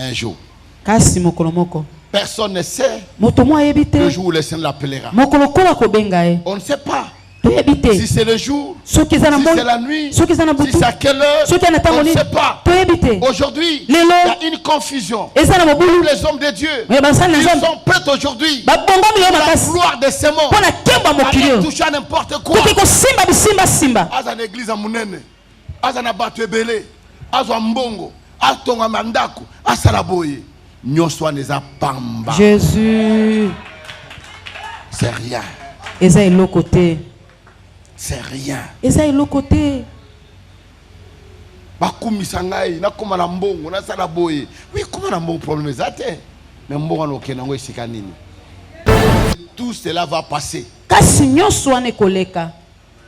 Mais un jour, kasi mokolo moko personne ne sait moto mo ayebi te le jour où le Seigneur l'appellera. mokolo kola kobenga ye On ne sait pas toyebi te si c'est le jour, soki eza na si mbongo c'est la nuit, soki eza na si butu c'est à quelle heure, soki ana on ntango ne nini sait pas. toyebi te Aujourd'hui, il lelo y a une confusion. eza na mobulu Les hommes de Dieu, oyo basali na ils nzambe sont prêts aujourd'hui babongami yo pour la makasi gloire de ces mots. mpo na kemba mokili Aller oyo toucher à n'importe quoi. koki kosimba bisimbasimba Aza na église à Munene, aza na bato ebele, aza mbongo, atonga mandako, asala boye. Nyoswa neza pamba. Jésus C'est rien. eza eloko te C'est rien. eza eloko te Bakumisa ngai nakoma na mbongo nasala boye. Oui, comment na mbongo problème ezate? Mais mbongo no kenango esika nini? Tout cela va passer. kasi nyonso wana ekoleka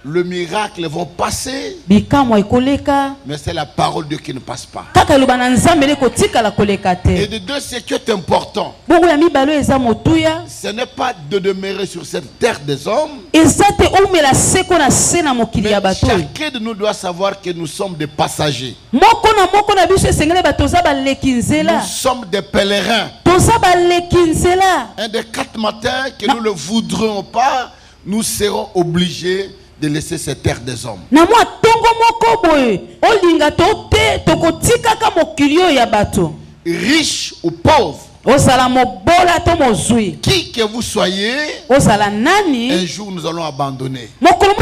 Le miracle vont passer, bikamwa ekoleka mais c'est la parole de Dieu qui ne passe pas. kaka eloba na nzambe ele kotikala koleka Et te de deux, ce qui est important, bongo ya mibale oyo eza motuya ce n'est pas de demeurer sur cette terre des hommes, eza te omela seko na se na mokili mais ya bato oyo chacun de nous doit savoir que nous sommes des passagers. moko na biso esengeli bato toza baleki nzela Nous sommes des pèlerins. toza baleki nzela Un des 4 matins, que nous ne le voudrons pas, nous serons obligés de laisser cette terre des hommes. na mwa ntongo moko boye olinga to te tokotikaka mokili oyo ya bato Riche ou pauvre, ozala mobola to mozwi qui que vous soyez, ozala nani un jour nous allons abandonner. mokolo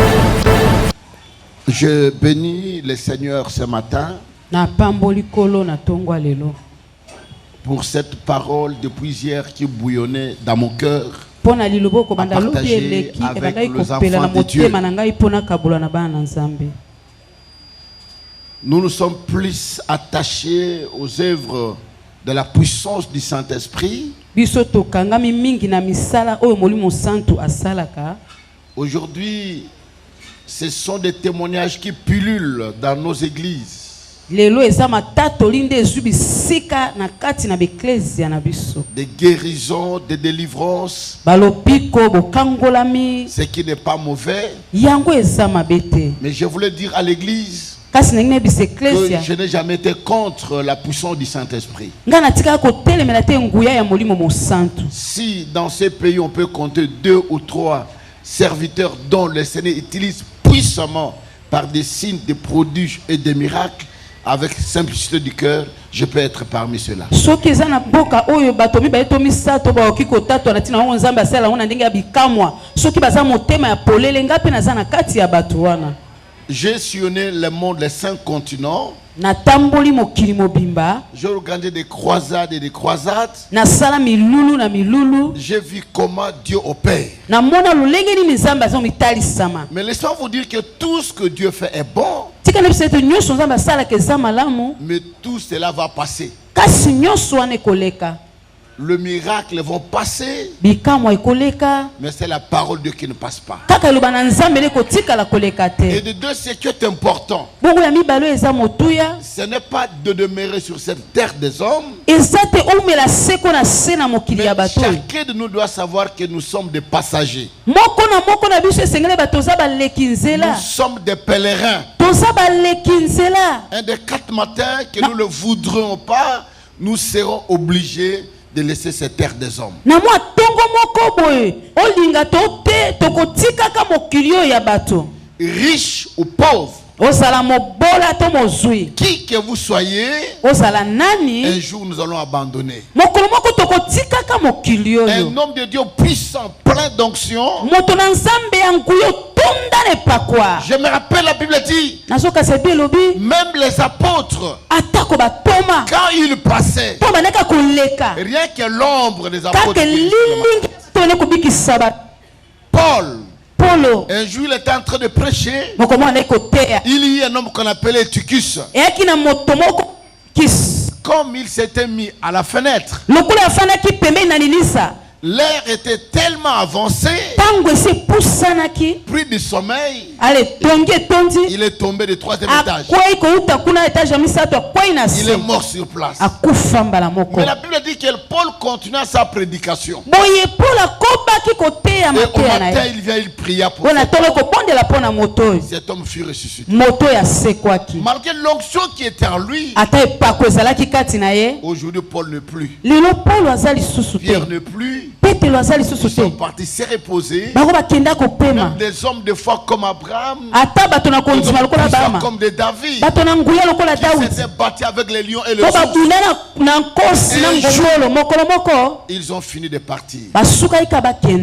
Je bénis le Seigneur ce matin na pamboli kolo na tongo lelo pour cette parole depuis hier qui bouillonnait dans mon cœur. pona lilobo ko banda lobi partager eleki avec ebandai les kopela na enfants de Dieu. motema na ngai pona kabola na bana na nzambe Nous nous sommes plus attachés aux œuvres de la puissance du Saint-Esprit. biso tokangami mingi na misala oyo molimo santu asalaka. Aujourd'hui, ce sont des témoignages qui pullulent dans nos églises. Lelo eza matatoli nde ezwi bisika na kati na beklezia na biso. Des guérisons, des délivrances. Balopiko bokangolami. Ce qui n'est pas mauvais. Yango eza mabete. Mais je voulais dire à l'église kasi nengine que biseklesia. je n'ai jamais été contre la puissance du Saint-Esprit. Ngana tika ko telemela te nguya ya molimo mo santu. Si dans ces pays on peut compter 2 ou 3 serviteurs dont le Seigneur utilise puissamment par des signes, des prodiges et des miracles, avec simplicité du cœur, je peux être parmi ceux-là. Soki eza na boka oyo batomi ba etomi sato ba okiko tato na tina ngo nzambe asala ngo na ndenge ya bikamwa. Soki baza motema ya polele ngapi na za na kati ya batu wana. J'ai sillonné le monde, les 5 continents. Na tamboli mokili mobimba. J'ai regardé des croisades et des croisades. Na sala milulu na milulu. J'ai vu comment Dieu opère. Na mona lulenge ni nzambe azo mitali sama. Mais laissez-moi vous dire que tout ce que Dieu fait est bon. Tika na biso nyonso nzambe asala ke za malamu. Mais tout cela va passer. Kasi nyonso wana ekoleka. Le miracle vont passer, bikamwa ekoleka, mais c'est la parole de Dieu qui ne passe pas. kaka eloba na nzambe ele kotika la koleka te. Et de deux, ce qui est important, bongo ya mibalo eza motuya, ce n'est pas de demeurer sur cette terre des hommes, eza te omela seko na se na mokili ya mais bato. chacun de nous doit savoir que nous sommes des passagers. moko na biso esengeli bato oza baleki nzela. Nous sommes des pèlerins. Toza baleki nzela. Un des 4 matins, que nous ne le voudrons pas, nous serons obligés de laisser cette terre des hommes. Na mwa tongo moko boye, olinga to te tokotikaka mokili oyo ya bato. Riche ou pauvre, ozala mobola to mozwi, qui que vous soyez, ozala nani, un jour nous allons abandonner. mokolo moko tokotikaka mokili oyo. Un homme de Dieu puissant, plein d'onction. Moto na nzambe ya nguyo tonda ne pakwa. Je me rappelle, la Bible dit, Nazoka sebi elobi, même les apôtres, atako batoma, quand ils passaient, po baneka koleka, rien que l'ombre des apôtres, kake lilingi tone kubikisa ba Paul, Polo, un jour il était en train de prêcher. moko mwana kotea. Il y a un homme qu'on appelait Tychus. Eyaki na moto moko kis. Comme il s'était mis à la fenêtre, Lokula afana ki pembe na lilisa. l'air était tellement avancé Pris du sommeil, allez, il est tombé du 3e étage. Il est mort sur place. Mais la Bible dit que Paul continua sa prédication. Et au matin, il vient, il pria pour cet homme fut ressuscité. Malgré l'onction qui était en lui, aujourd'hui Paul ne plus. Pierre ne plus. Ils sont partis se reposer. Même des hommes de foi comme Abraham, comme des David, qui s'étaient battus avec les lions et les ours. Ils ont fini de partir.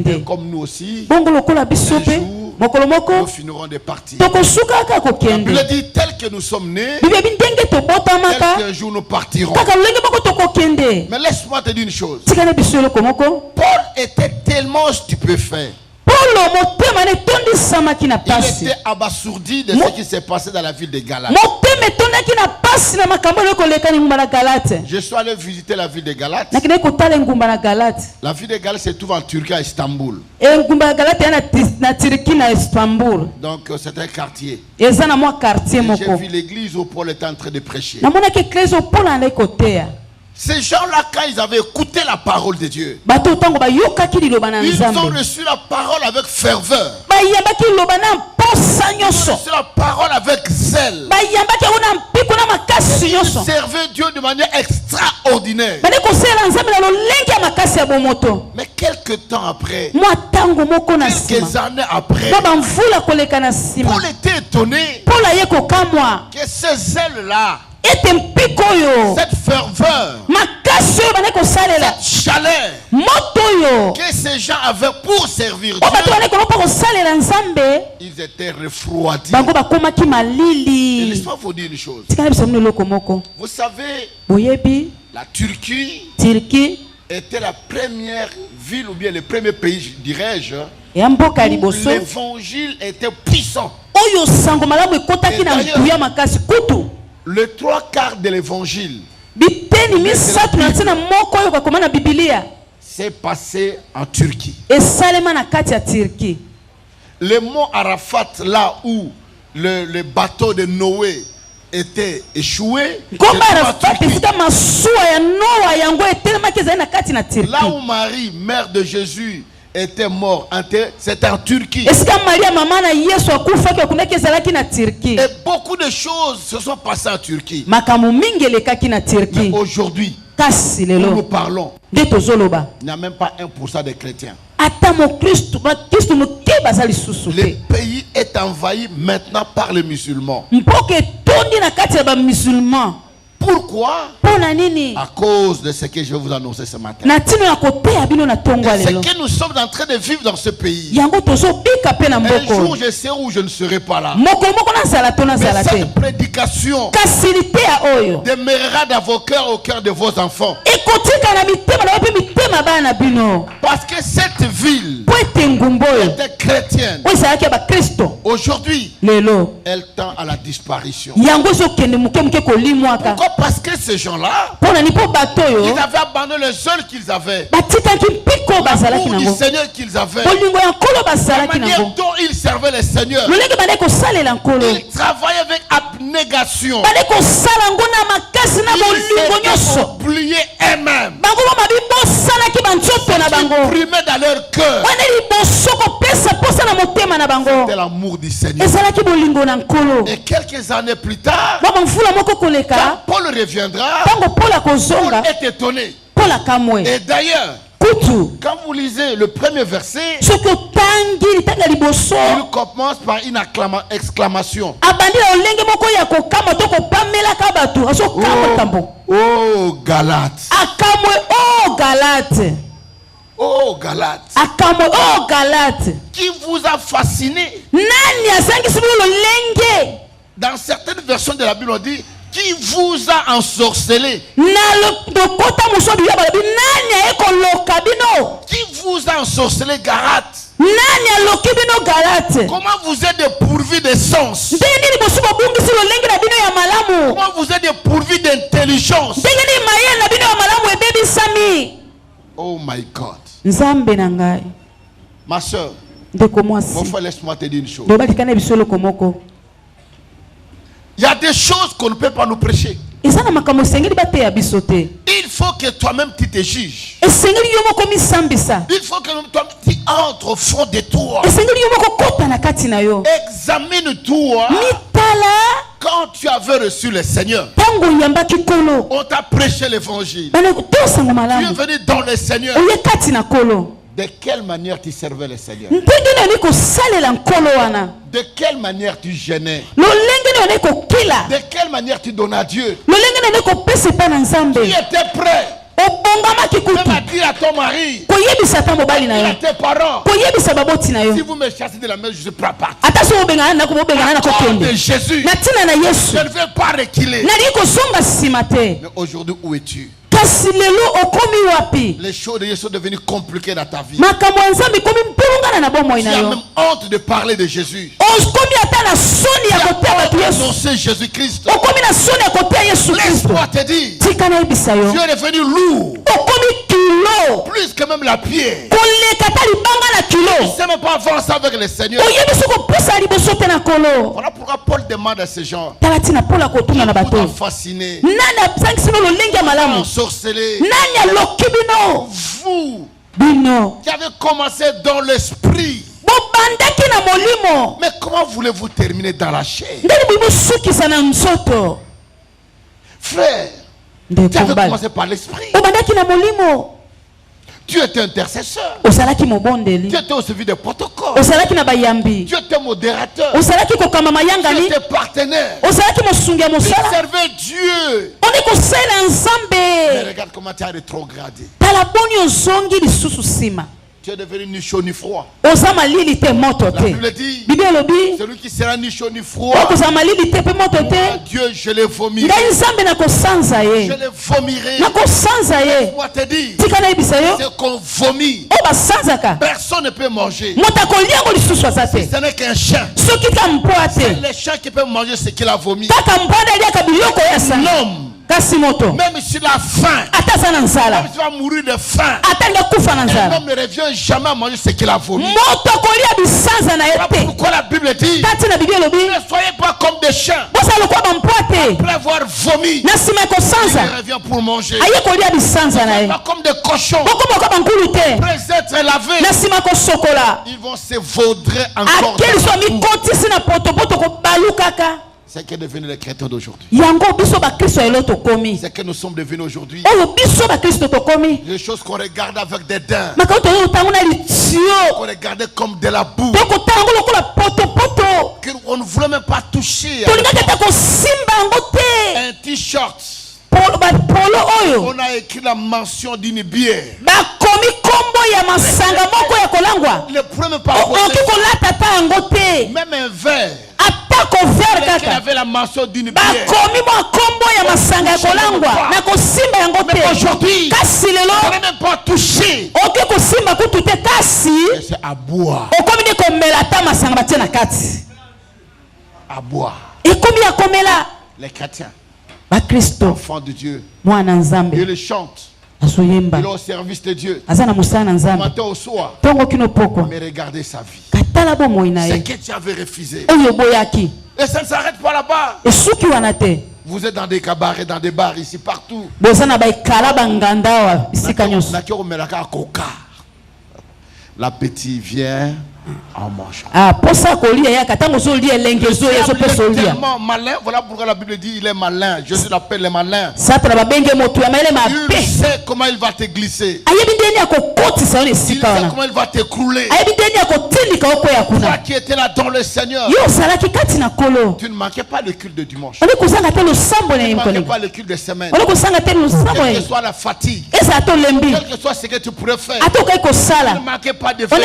Et comme nous aussi, un jour, nous finirons de partir. La Bible dit tel que nous sommes nés, tel qu'un jour nous partirons. Mais laisse-moi te dire une chose. Paul était tellement stupéfait. Il était abasourdi de ce qui s'est passé dans la ville de Galate. Je suis allé visiter la ville de Galate. La ville de Galate se trouve en Turquie, à Istanbul. Donc c'est un quartier. J'ai vu l'église où Paul était en train de prêcher. Ces gens-là, quand ils avaient écouté la parole de Dieu, ils ont reçu la parole avec ferveur. Ils ont reçu la parole avec zèle. Ils servaient Dieu de manière extraordinaire. Mais quelques temps après, quelques années après, Paul était étonné que ce zèle-là, cette ferveur, cette chaleur que ces gens avaient pour servir Dieu, ils étaient refroidis. Et laisse-moi vous dire une chose. Vous savez, la Turquie était la première ville ou bien le premier pays, dirais-je, où l'évangile était puissant. Le 3/4 de l'évangile s'est passé en Turquie. Le mont Arafat, là où le bateau de Noé était échoué, là où Marie, mère de Jésus, était mort, c'était en Turquie. Et beaucoup de choses se sont passées en Turquie. Mais aujourd'hui, nous parlons, il n'y a même pas 1% de chrétiens. Le pays est envahi maintenant par les musulmans. Pourquoi? À cause de ce que je vais vous annoncer ce matin. Ce que nous sommes en train de vivre dans ce pays. Un jour je serai où je ne serai pas là. Mais cette prédication demeurera dans vos cœurs, au cœur de vos enfants. Parce que cette ville était chrétienne. Aujourd'hui, elle tend à la disparition. Pourquoi? Parce que ces gens-là, ils avaient abandonné le seul qu'ils avaient, l'amour du Seigneur qu'ils avaient, la manière dont ils servaient le Seigneur. Ils travaillaient avec abnégation. Ils s'étaient oubliés eux-mêmes. Ils primaient dans leur cœur. C'était l'amour du Seigneur. Et quelques années plus tard, quand Paul reviendra, Paul est étonné. Et d'ailleurs, quand vous lisez le premier verset, il commence par une exclamation. Oh Galates. Oh Galates. Oh Galates. Qui vous a fasciné? Dans certaines versions de la Bible, on dit qui vous a ensorcelé. Qui vous a ensorcelé, Galates? Comment vous êtes dépourvu de sens? Comment vous êtes dépourvu d'intelligence? Oh my God. Ma soeur, Mon frère, laisse-moi te dire une chose. Il y a des choses qu'on ne peut pas nous prêcher. Il faut que toi-même tu te juges. Il faut que toi-même tu entres au fond de toi. Examine-toi. Quand tu avais reçu le Seigneur, on t'a prêché l'évangile. Tu es venu dans le Seigneur. De quelle manière tu servais le Seigneur? De quelle manière tu gênais? De quelle manière tu donnais à Dieu? Tu étais prêt même à dire à ton mari, à tes parents, si vous me chassez de la maison, je suis prêt à partir. De Jésus, je ne vais pas reculer. Mais aujourd'hui, où es-tu? Les choses de Dieu sont devenues compliquées dans ta vie. Tu as même honte de parler de Jésus. Tu as honte d'annoncer Jésus-Christ. Laisse-moi te dire, tu es devenu lourd. Plus que même la pierre. Tu ne sais même pas avancer avec le Seigneur. Voilà pourquoi Paul demande à ces gens qui sont fascinés, ensorcelés. Vous qui avez commencé dans l'esprit, mais comment voulez-vous terminer dans la chair? Frère, tu avais commencé par l'esprit. Tu étais intercesseur. Tu étais au service des protocoles. Tu étais modérateur. Tu étais partenaire. Tu servais Dieu. Mais regarde comment tu as rétrogradé. Tu es devenu ni chaud ni froid. La Bible dit, celui qui sera ni chaud ni froid, moi, Dieu, je le vomirai. Je le vomirai. Moi te dis, c'est qu'on vomit. Personne ne peut manger. Ce n'est qu'un chien. C'est le chien qui peut manger ce qu'il a vomi. Un homme, même s'il a faim, même s'il va mourir de faim, un homme ne revient jamais à manger ce qu'il a vomi. Pourquoi la Bible dit, ne soyez pas comme des chiens. Après avoir vomi, il revient pour manger. Pas comme des cochons. Après être lavés, ils vont se vaudrer encore. C'est que devenu les chrétiens d'aujourd'hui. C'est que nous sommes devenus aujourd'hui. Les choses qu'on regarde avec des dents, qu'on regardait comme de la boue, qu'on ne voulait même pas toucher. Un t-shirt, on a écrit la mention d'une bière. Le premier pas même un verre. Il avait la mention d'une bière. Mais aujourd'hui, on ne même pas touché. C'est à boire. À boire. Les chrétiens, enfants de Dieu, Dieu les chante. Il est au service de Dieu. Matin au soir. Mais regardez sa vie. C'est que tu avais refusé. Et ça ne s'arrête pas là-bas. Vous êtes dans des cabarets, dans des bars, ici, partout. L'appétit vient en mangeant. Tellement malin, voilà pourquoi la Bible dit il est malin. Jésus l'appelle le malin. Il sait comment il va te glisser. Il sait comment il va t'écrouler. Toi qui étais là dans le Seigneur, tu ne manquais pas le culte de dimanche. Tu ne manquais pas le culte de semaine. Quelle que soit la fatigue, quel que soit ce que tu pourrais faire, tu ne manquais pas de faire.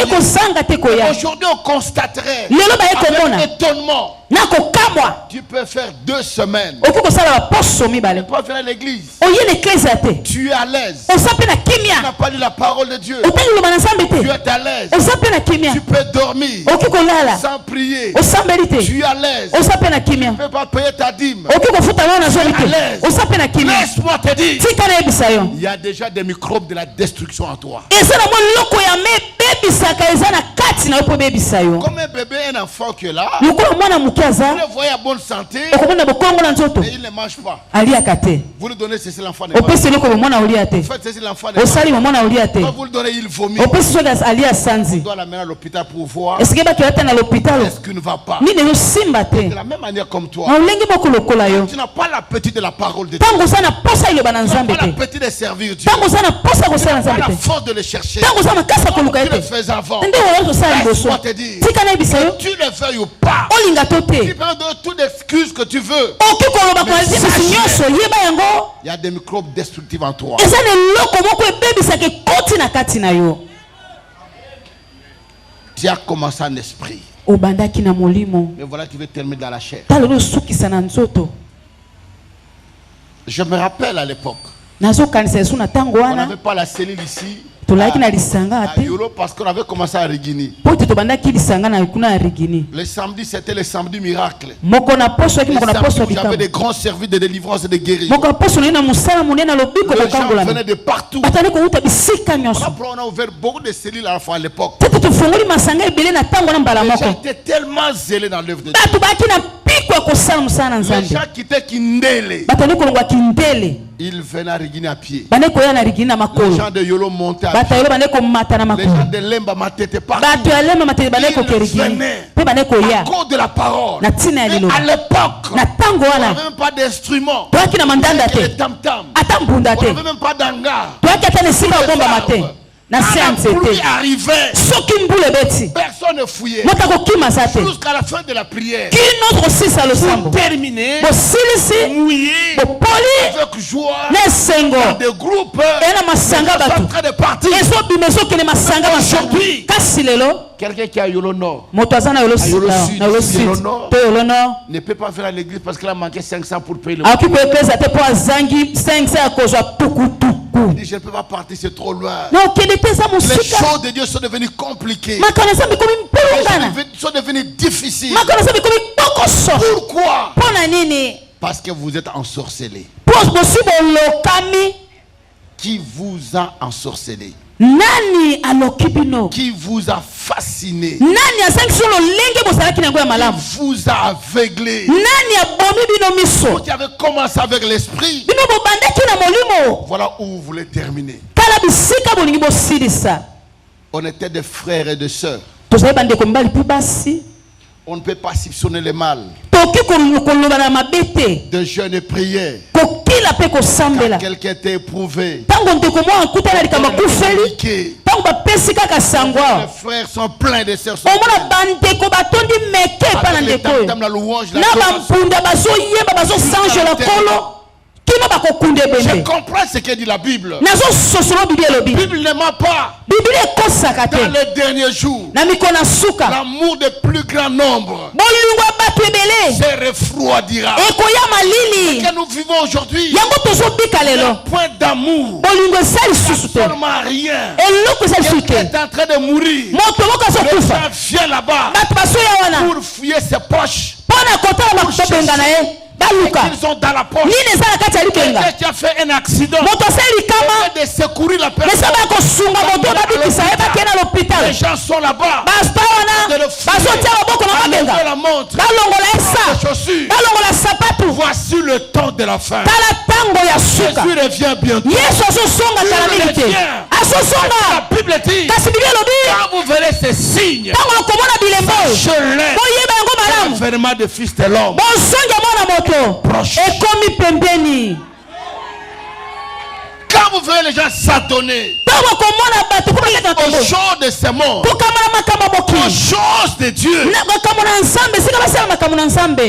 Aujourd'hui, on constaterait avec étonnement. Tu peux faire 2 semaines. Tu peux venir à l'église. Tu es à l'aise. Tu n'as pas lu la parole de Dieu. Tu es à l'aise. Tu peux dormir sans prier. Tu es à l'aise. Tu ne peux pas payer ta dîme. Tu es à l'aise. Laisse-moi te dire, il y a déjà des microbes de la destruction en toi. bebisaka eza na kati na yo po bebisa yo. Comme un bébé, un enfant qui est là, Lokola mwana muke vous aza le voyez à bonne santé, okomona bokongo na nzoto mais il ne mange pas. aliaka te. Vous lui donnez ceci, l'enfant ne mange Opesi eloko bomwana olia te. pas. Faites ceci, l'enfant ne mange Osali momona olia te. pas. Quand vous le donnez, il vomit. Opesi soki alia On sanzi. doit l'amener à l'hôpital pour voir Esike bakela te na l'hôpital. est-ce qu'il ne va pas. Nini ezosimba te. De la même manière comme toi, Na olenge moko lokola yo. tu n'as pas l'appétit de la parole de Dieu. Tango oza na posa iloba na Tu n'as nzambe pas te. l'appétit de servir Dieu. Tango oza na posa kosala Tu n'as nzambe pas la te. force de le chercher. Tango oza makasa koluka ye Tu le te. fais avant. Nde oyo tosala liboso. Laisse-moi te dire, Tika na yebisa yo. tu le veuilles ou pas, Olinga to tu te. peux donner toutes les excuses que tu veux. Oki koloba kwa libiso nyonso yeba yango. Il y a des microbes destructifs en toi. Eza na eloko moko ebebisaka ekoti na kati na yo. Tu as commencé en esprit. Obandaki na molimo. Mais voilà, tu veux terminer dans la chair. Talo osukisa na nzoto. Je me rappelle à l'époque, Nazokanisa yesu na tango on wana. n'avait pas la cellule ici Tolaki na lisanga à ate. Yolo parce qu'on avait commencé à Rigini. Po te tobandaki lisanga na kuna ya Rigini. Le samedi, c'était le samedi miracle. Moko na poso yaki Le moko na samedi poso où j'avais bikamo. des grands services de délivrance et de guérison. Moko na poso na musala munene lobiko Les gens bokangola. venaient de partout. Batani ko uta bisika nyonso. Après, on a ouvert beaucoup de cellules à la fois à l'époque. Tete tofungoli masanga ebele na tango na mbala Les gens moko. étaient tellement zélés dans l'œuvre de Dieu. Batu baki na piko ya kosala musala na Les nzambe. gens qui étaient Kindele, Batani kolongwa kindele. ils venaient à Rigini à pied. Bane koya na Rigini na Les makolo. gens de Yolo montaient à Bata pied. yolo bane ko mata na Les gens makolo. de Lemba m'attétaient partout. Bato ya lema matele bane ko kerigini. Pe bane ko À ya. cause de la parole. Na tina ya Mais liloba. à l'époque, Na tango on wana. n'avait même pas d'instrument. Toaki na mandanda Les te. tam-tam. Ata mbunda On te. n'avait même pas d'hangar. Toaki ata nesika obomba mate. Na Quand séance la pluie te. arrivait, Soki mbule beti. personne ne fouillait. Mota ko kima sa te. Jusqu'à la fin de la prière. Kino tosisa losambo. Terminé, Bo silisi. mouillé, Bo poli. avec joie, Ne sengo. dans des groupes. Ena masanga Ils sont en batu. train de partir. Ezo bimezo kene masanga masanga. Aujourd'hui. Kasi lelo. Quelqu'un qui est à Yolo Nord Moto aza na yolo Yolo sud. Sud, Na yolo Yolo sud. Nord. To yolo nord. ne peut pas venir à l'église parce qu'il a manqué 500 pour payer le Aki ko eklesa te po azangi 500 ya kozwa tukutuku. Il dit, je ne peux pas partir, c'est trop loin. Na okende te eza Les mosika. choses de Dieu sont devenues compliquées. Makana nzambe komi Les mpelungana. choses sont devenues difficiles. Makana nzambe komi bokoso. Pourquoi? Mpo na nini? Parce que vous êtes ensorcelés. Po bosi bolokami. Qui vous a ensorcelé? Nani aloki bino? Qui vous a fasciné? Nani azangisi lolenge bozalaki na yango ya Qui malamu? vous a aveuglé? Nani abomi bino miso? Qui avait commencé avec l'esprit? Bino bobandaki na molimo. Voilà où vous voulez terminer. Tala bisika bolingi bosilisa. On était des frères et des sœurs. Tozali bandeko mibali mpe basi. On ne peut pas soupçonner le mal. Toki koloba na mabe te. De jeûne et prière. Kokila mpe kosambela. Quand quelqu'un était éprouvé. Ntango ndeko moko akutana likambo akufeli. Ntango bapesi kaka sango awa. Les frères sont pleins de sœurs. omona bandeko batondi meke epa na ndeko oyo la louange, la na adoration. bampunda bazoyemba bazosangela kolo kino bakokunda Je ebembe comprends ce que dit la Bible. nazososola biblia La elobi Bible ne ment pas. biblia ekosaka Dans te les derniers jours, na mikolo ya suka l'amour de plus grand nombre bolingo ya bato ebele se refroidira. ekoya malili Que nous vivons aujourd'hui, yango tozobika un lelo point d'amour, bolingo eza lisusu te seulement rien. eloko eza lisusu Quelqu'un te est en train de mourir. moto moko Le azokufa gens vient là-bas bato basoya wana pour fouiller ses poches. mpo na kotala bakobenga na ye baluka Ils sont dans la poche. nini eza na kati ya libenga Quelqu'un qui a fait un accident. moto asali likama De secourir la mesa personne. bakosunga moto babikisa ye bakende na Les l'hôpital gens sont là-bas. basta wana bazotia maboko na Enlevez mabenga la montre. balongola esa Les chaussures. balongola sapatu Voici le temps de la fin. tala ntango ya suka Jésus revient bientôt. yesu azosonga kala mingi te azosonga La Bible dit, kasi biblia elobi quand vous verrez ces signes, ntango lokomona bilembo oyo sachez-le, boyeba yango malamu l'avènement de Fils de l'homme. bozonge mwana moto Proche. ekomi pembeni Quand vous verrez les gens s'adonner ntango okomona bato po baketa na aux tombo choses de ce monde, kokamona makambo aux mokili choses de Dieu, makambo na nzambe esika basala makambo na nzambe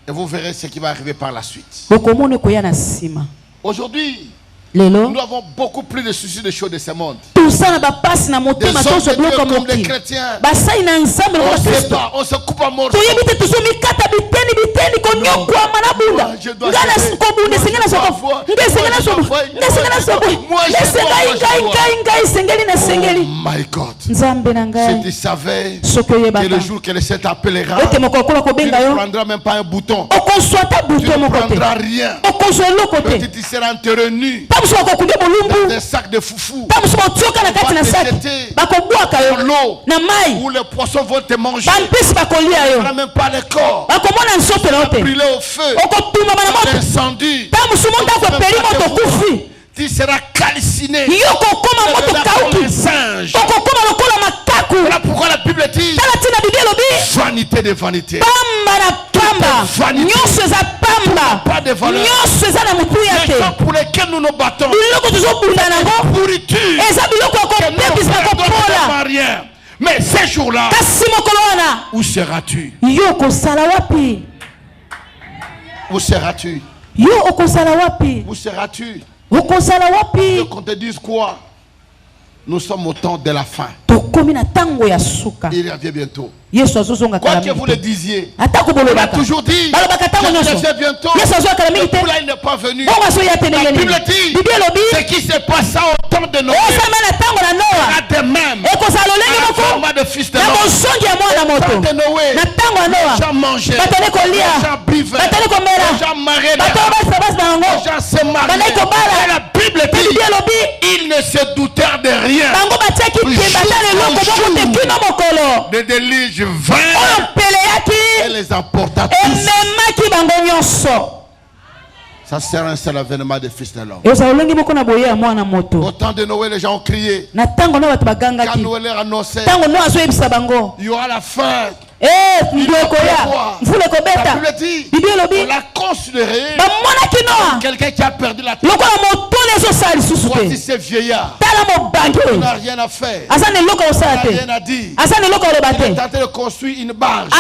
et vous verrez ce qui va arriver par la suite. bokomona ekoya na nsima Aujourd'hui, lelo nous avons beaucoup plus de soucis de choses de ce monde. tosala bapasi na motema Des hommes toso de Dieu biloko ya comme des mokili chrétiens. basali na nzambe lokola On se kristo bat, on se coupe en morceaux. toyebi te tozomikata biteni biteni konyokwama na bunda Je dois nga céder. kobunda esengeli na soko Moi, je nga esengeli na dois soko voir. nga esengeli na soko Moi, je lese dois, ngai moi, je ngai dois. ngai ngai esengeli na Oh esengeli my God. nzambe na Si ngai tu savais soki que oyebaka le jour que le Seigneur t'appellera, ete moko akola tu kobenga ne yo prendras même pas un bouton. okozwa ata Tu buto ne moko te prendras rien. okozwa eloko te Petit, tu seras enterré nu. dans des sacs de foufou, l'eau où les poissons vont te manger. On n'a même pas le corps. Brûler au feu, l'incendie. Tu seras calciné. Les singes. Voilà pourquoi la Bible dit vanité de vanité. Pas de valeur. Les gens pour lesquels nous nous battons, pourriture, que nous rien. Mais ces jours-là, où seras-tu? Où seras-tu? Où seras-tu? Qu'on te dise quoi? Nous sommes au temps de la fin. Il revient bientôt. Quoi que vous le disiez, on a toujours dit je reviens bientôt. Le poulain n'est pas venu. La Bible dit ce qui se passa au temps de Noé sera de même. Format de fils de l'homme. Au temps de Noé, les gens mangeaient, les gens buvaient, les gens mariaient, les gens se mariaient. Et la Bible dit ils ne se doutèrent de rien. Des déluges vinrent et les emporta tous. Ça sert un seul avènement des fils de l'homme. Au temps de Noé, les gens ont crié. Quand Noé leur annonçait, il y aura la fin. La Bible dit, on l'a considéré quelqu'un qui a perdu la tête. Voici ces vieillards. On n'a rien à faire. On n'a rien à dire. Il est tenté de construire une barge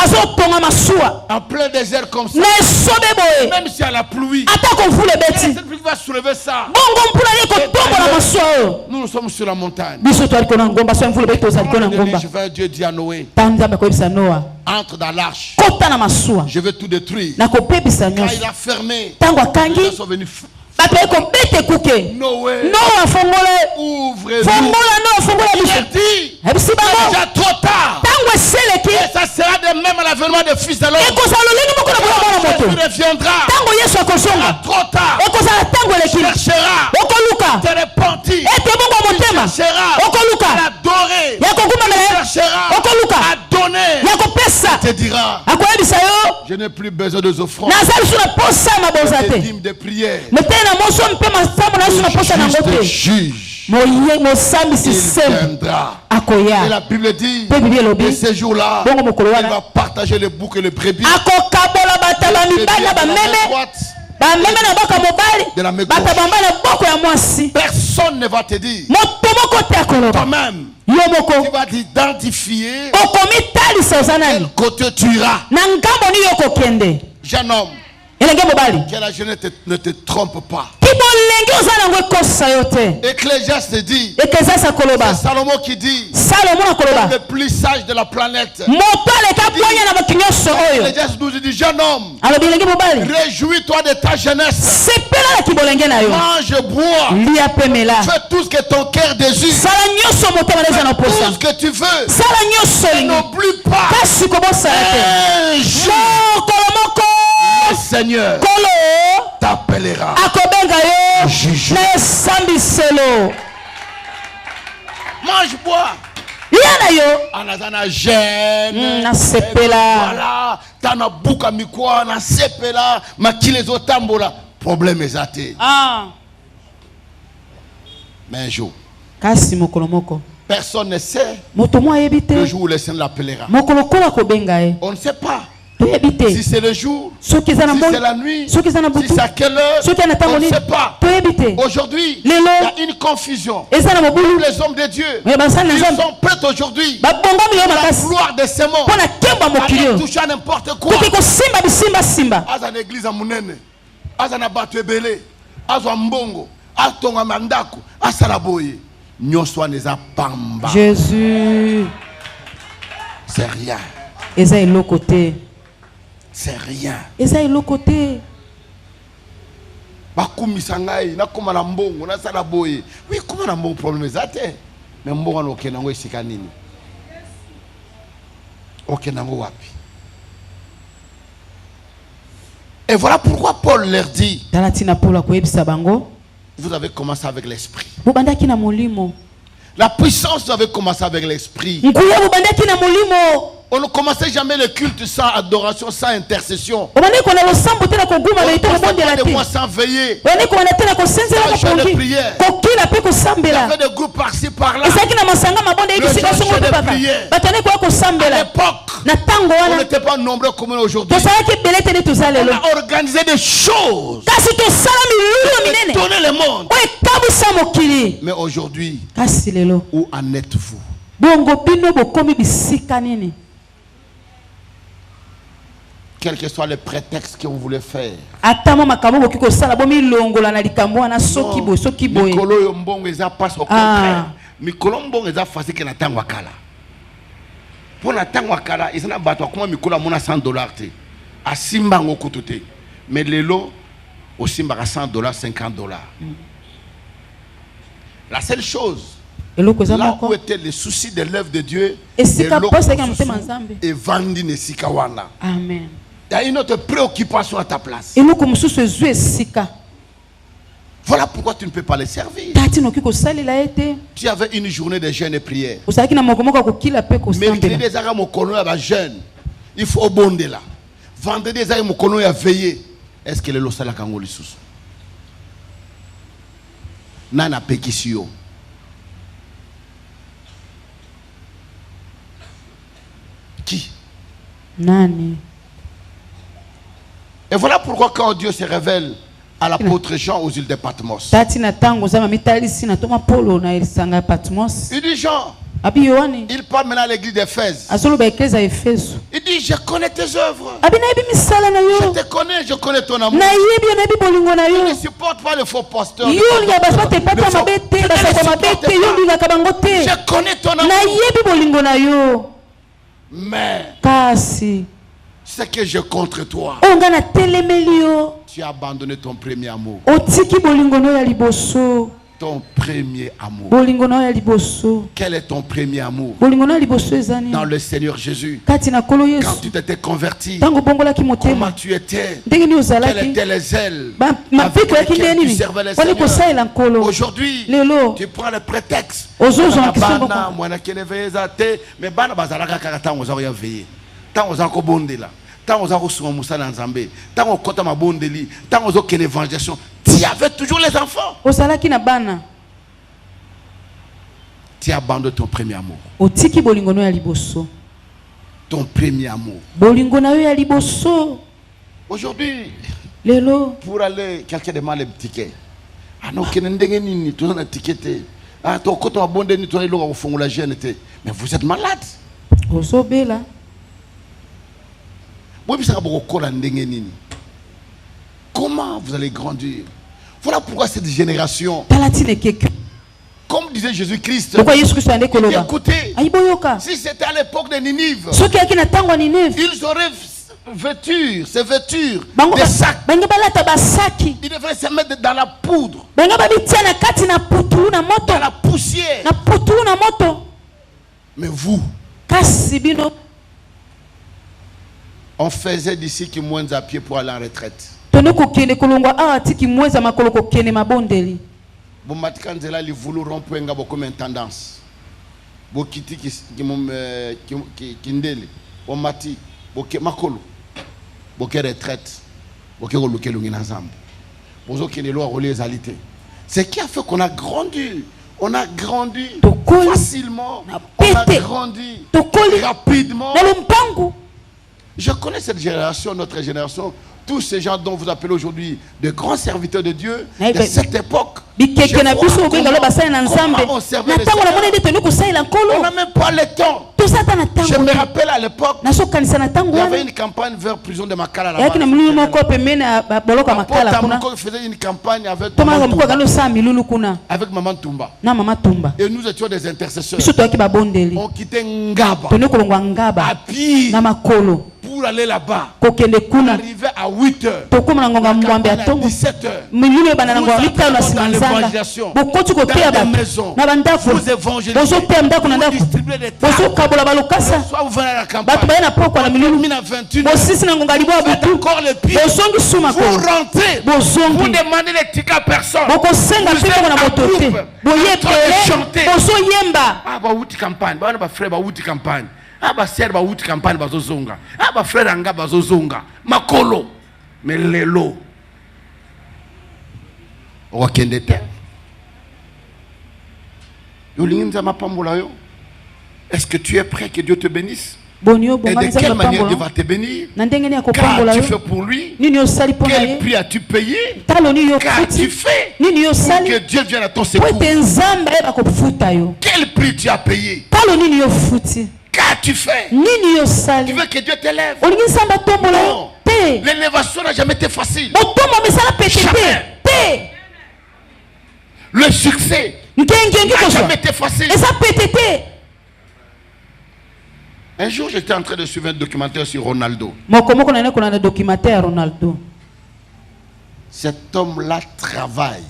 en plein désert comme ça. Même s'il y a la pluie, cette pluie va soulever ça. Nous sommes sur la montagne. Dieu dit à Noé, entre dans l'arche. Je vais tout détruire. Quand il a fermé, les gens sont venus. Noé, ouvre-le. Il a dit, c'est déjà trop tard. Et ça sera de même à l'avènement des fils de l'homme. Jésus reviendra. Trop tard. Tu chercheras te repentir. Tu chercheras à l'adorer. Tu chercheras à donner. Il te dira, je n'ai plus besoin de offrandes, des dîmes, de prières. Le juge viendra. Et la Bible dit que ces jours-là, il va partager le bouc et le brebis. De la main gauche. Personne ne va te dire. Toi-même, tu vas t'identifier quel côté tu iras. Jeune homme, que la jeunesse ne te trompe pas. Ecclésiaste dit, c'est Salomon qui dit, le plus sage de la planète. Ecclésiaste nous dit, jeune homme, réjouis-toi de ta jeunesse. Mange, bois, fais tout ce que ton cœur désire. Fais tout ce que tu veux. Et n'oublie pas un jour, le Seigneur t'appellera. Juge. Mange, bois. Anazana jeune. Voilà. Tana buka mikwa na sepela makile zotambola. Problème ezate. Mais un jour, personne ne sait le jour où le Seigneur l'appellera. On ne sait pas. Si c'est le jour, si c'est la nuit, si c'est à quelle heure, on ne sait pas. Aujourd'hui, il y a une confusion. Les hommes de Dieu, ils sont prêts aujourd'hui pour la gloire de ces morts, à toucher à n'importe quoi. Aza l'église à Mounene, Aza na batu ebele, Aza mbongo, Atonga mandako, Asalaboye, Nyoswa neza pamba. Jésus, c'est rien. Eza ilo côté. C'est rien. Eza ilo côté. Bakumisa ngai nakoma na mbongo na sala boye. Oui, comment na mbongo problème ezate? Mais mbongo na okenango esika nini? Okenango wapi? Et voilà pourquoi Paul leur dit, Talatina Paul akoyebisa bango, vous avez commencé avec l'esprit. bobandaki na molimo. La puissance, vous avez commencé avec l'esprit. Nguya bobandaki na molimo. On ne commençait jamais le culte sans adoration, sans intercession. Obandaki kona losambo tena koguma On ne baito commençait bondela pas de te. mois sans veiller. Obandaki kona tena kosenzela Sans jeûne de kopongi. prière. Kokila pe Il y kosambela. avait des groupes par-ci, par-là. Ezaki na masanga mabonde Le yiki sika jeûne songo de pe baba. prière. Batone kwa À kosambela. l'époque, Na tango on wana. n'était pas nombreux comme aujourd'hui. Tosalaki belete ne On tozalelo. a organisé des choses Kasi tosala milulu et minene. donné le monde. Oye kabisa mokili. Mais aujourd'hui, Kasi lelo. où en êtes-vous? Bongo bino bokomi bisika nini. Quel que soit le prétexte que vous voulez faire. Atama makambo boki kosala bomi longola na likambo wana soki boy soki boy. Mikolo yo mbongo eza passe au contraire. Mikolo mbongo eza facile que na tango akala. Pour na tango akala, ils na bato akoma mikolo mona $100 te. A simba ngoko te. Mais lelo au simba $100, $50. La seule chose, là où était le souci de l'œuvre de Dieu, et vandi ne sikawana. Amen. Il y a une autre préoccupation à ta place. Voilà pourquoi tu ne peux pas les servir. Tu avais une journée de jeûne et prière. Mercredi, des armes au colon à la jeûne. Il faut au bon là. Vendredi, des armes au colon à veiller. Est-ce que le losala kangoli sous? Nana pekisio. Qui? Nani. Et voilà pourquoi quand Dieu se révèle à l'apôtre Jean aux îles de Patmos, il dit Jean, il parle maintenant à l'église d'Éphèse. Il dit, je connais tes œuvres. Je te connais, je connais ton amour. Je ne supporte pas le faux pasteur. Je connais ton amour. Mais ce que j'ai contre toi, tu as abandonné ton premier amour. Ton premier amour. Quel est ton premier amour? Dans le Seigneur Jésus. Quand tu t'étais converti, comment tu étais? Quelles étaient les ailes avec lesquelles tu servais le Seigneur? Aujourd'hui, tu prends le prétexte. Mais tu avais toujours les enfants. Tu abandonnes ton premier amour. Ton premier amour. Aujourd'hui, pour aller, quelqu'un demande le ticket. Ah non, tu as un ticket. Ah, tu as un bon déni, tu as un jeune. Mais vous êtes malade. Comment vous allez grandir? Voilà pourquoi cette génération, comme disait Jésus-Christ, écoutez, si c'était à l'époque de Ninive, ils auraient vêtu, ces vêtures, des sacs. Ils devraient se mettre dans la poudre, dans la poussière. Mais vous, on faisait d'ici qui moins à pied pour aller en retraite. Bomatikandela li voulu rompre nga beaucoup une tendance. Bokiti kindele, bomati, boke makolo. Boke retraite. Boke koluke lungina nzambe. Bozo kinelo a relé alité. C'est qui a fait qu'on a grandi. On a grandi facilement. On a grandi rapidement. Je connais cette génération, notre génération, tous ces gens dont vous appelez aujourd'hui de grands serviteurs de Dieu, de cette époque. On n'a même pas le temps. Je me rappelle à l'époque, il y avait une campagne vers prison de Makala là-bas. Il faisait une campagne avec Maman Toumba. Et nous étions des intercesseurs. On quittait Ngaba à pied pour pour aller là-bas. kokende kuna Arrivé à 8h. tokoma na ngonga mwambe À atongo 17h. milulu bana na ngonga mitano na Dans simanzanga l'évangélisation. bokoti koteya Dans des bato maisons. na bandako Vous évangélisez. bozoteya ndako na Vous ndako distribuez des tables. bozokabola balokasa Soit vous venez à la bato campagne. baye na pokwa na milulu Termine à 21h. bosisi na ngonga libwa Faites butu encore le pire. bozongi suma Vous ko rentrez. Vous bozongi demandez les tickets à personne. bokosenga Vous mpe êtes moko na en moto te groupe. boye En train de ebele chanter. bozoyemba Ah, bah, outi campagne. Bah, bah, frère, bah, outi campagne. Ah, bah, sœur, bah, outi campagne, bah, zozonga. Ah, bah, frère, anga, bah, zozonga. Makolo. Mais lelo. Wakende te. Yolinginza mapambola yo. Est-ce que tu es prêt que Dieu te bénisse? boni Et obonga de quelle manière Dieu mizanga va te bénir? na ndenge nini ya Car kopambola tu yo fais pour lui. nini osali mpo na Quel ye prix as-tu payé? talo nini Car tu yofuti fais nini pour yosali que Dieu vienne à ton po secours. ete nzambe ayeba kofuta yo Quel prix tu as payé? talo nini yofuti Car tu fais. nini Tu yosali veux que Dieu t'élève? olingi nzambe atombola yo Non. te L'élévation n'a jamais été facile. botombo misala pete te Jamais. te Le succès nkengengi n'a kozwa jamais été facile. eza pete te Un jour, j'étais en train de suivre un documentaire sur Ronaldo. moko moko na nekona na documentaire ya Ronaldo Cet homme-là travaille.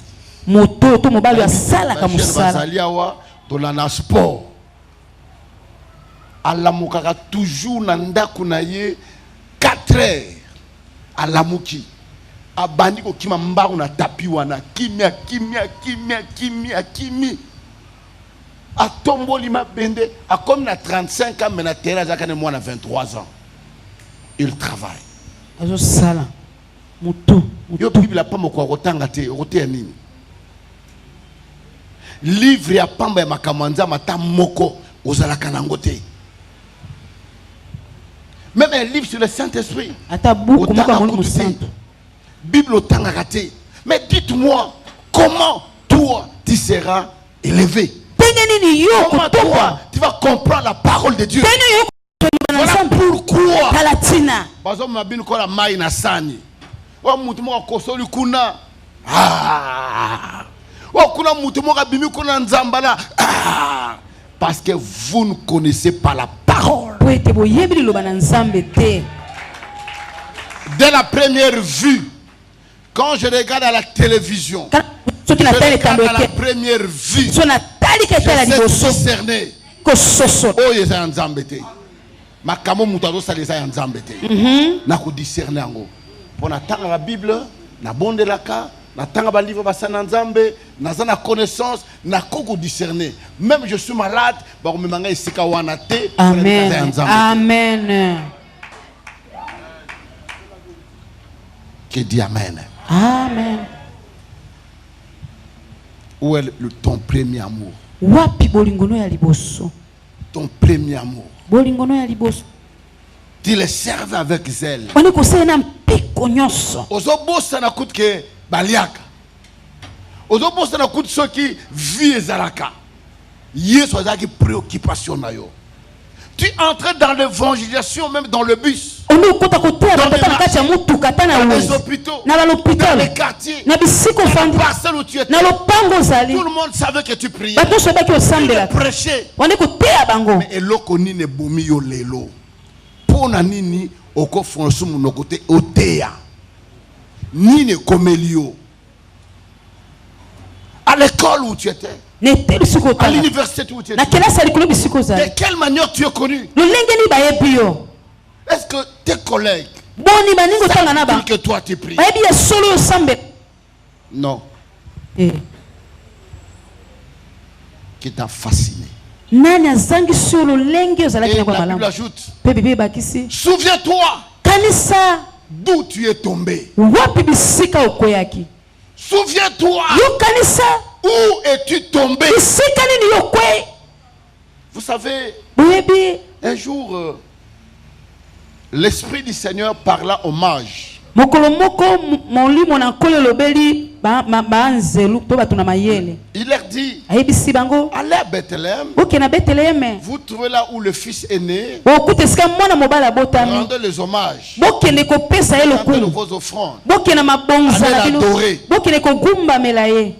moto to mobali asalaka Jeune mosala bazali awa tolanda sport. Alamukaka toujours na ndako na ye 4 heures. Alamuki. Abandi ko kima mbaru na tapi wana kimia. A tomboli ma bende a comme na 35 ans mais na terre azaka ne moi na 23 ans. Il travaille. azosala moto Yo Bible pa moko rotanga te rote nini. Livre ya pamba ya makamanza mata moko ozalaka nango te. Même un livre sur le Saint-Esprit. ata buku moko Otanga amoni kutu te. mosantu Bible otanga te. Mais dites-moi comment toi tu seras élevé. ndenge nini yo Comment kotokwa toi tu vas comprendre la parole de Dieu. ndenge yo kotolima na Voilà nzambe pourquoi. tala tina Bazo mabini kola mai na sani. Wa mutu mo kosoli kuna. Ah. Wa kuna mutu mo bimi kuna nzambala. Ah. Parce que vous ne connaissez pas la parole. po ete boyebi liloba na nzambe te Dès la première vue, quand je regarde à la télévision, soki je natali regarde ekambo à la ete première vue, so natali je ketala sais liboso discerner. kososo Oh, il y a un zambete. Makamo mutado sa les a un zambete. Na ko discerner ango. Pour na tanga la Bible, na bonde la ka, na tanga ba livre ba sana nzambe, na zana connaissance, na ko discerner. Même je suis malade, ba ko memanga isika wana te. amen amen Qui dit amen. amen Où est ton premier amour? wapi bolingono ya liboso Ton premier amour. bolingono ya liboso Tu les servais avec zèle. wani kosala na mpiko nyonso Ozobosa na kut ke baliaka. Ozobosa na kut soki vie ezalaka. Yesu azaki préoccupation na yo. Tu entres dans l'évangélisation même dans le bus, ondi okota koteya batata na kati ya motuka ata na dans les wenze hôpitaux, na dans balopitalo les quartiers, na bisika dans la ofandi parcelle où tu étais. na lopango ozali Tout le monde savait que tu priais. bato nyonso oyebaki Tu osambelaka prêchais. wandi koteya bango Mais eloko nini ebomi yo lelo? Pona nini okofonso monoko te oteya? Nini ekomeli yo? À l'école où tu étais, nete bisika à otala l'université où tu na étais, kelasi ya likolo bisika de ozali quelle manière tu es connu? lolenge nini bayebi yo Est-ce que tes collègues boni baningi otanga na savent bango que toi tu pries? bayebi ya solo osambela Non, Eh, qui t'a fasciné. nani azangisi yo lolenge ozalaki Et na kwa la Bible malamu ajoute, mpe bibi ebakisi souviens-toi kanisa d'où tu es tombé. wapi bisika okweyaki Souviens-toi yo kanisa où es-tu tombé. bisika nini yo okwei Vous savez, boyebi un jour, l'Esprit du Seigneur parla aux mages. mokolo moko molimo na nkolo elobeli Il leur dit, allez à Bethléem, vous trouvez là où le fils est né, rendez les hommages, rendez vos offrandes, allez l'adorer.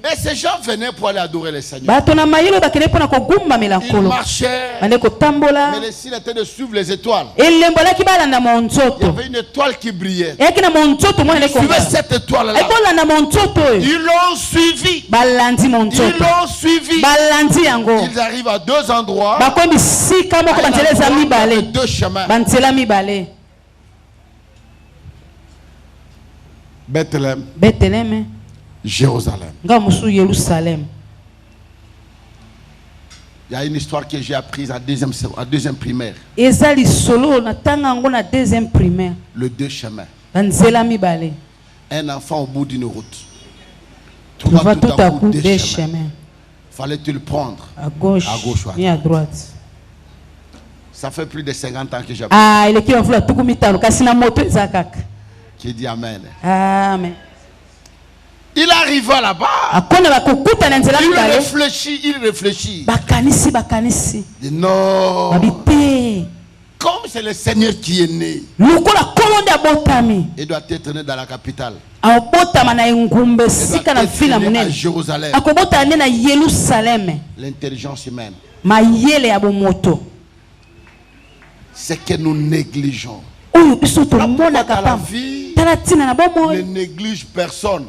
Et ces gens venaient pour aller adorer le Seigneur. Ils marchaient, mais les signes étaient de suivre les étoiles. Il y avait une étoile qui brillait. Ils suivaient cette étoile-là. Ils l'ont suivi. Ils l'ont suivi. Ils arrivent à deux endroits. Deux chemins. Bethléem, Jérusalem. Il y a une histoire que j'ai apprise à deuxième primaire. Le deux chemins. Un enfant au bout d'une route. Trouva tout à coup deux chemins. Fallait-il le prendre à gauche ou à droite? Ça fait plus de 50 ans que j'ai appris. Qui dit Amen. Amen. Il arriva là-bas. Il réfléchit. Il dit non. Comme c'est le Seigneur qui est né, il doit être né dans la capitale. Il doit être né à Jérusalem. L'intelligence humaine. C'est que nous négligeons. Dans la vie, ne néglige personne.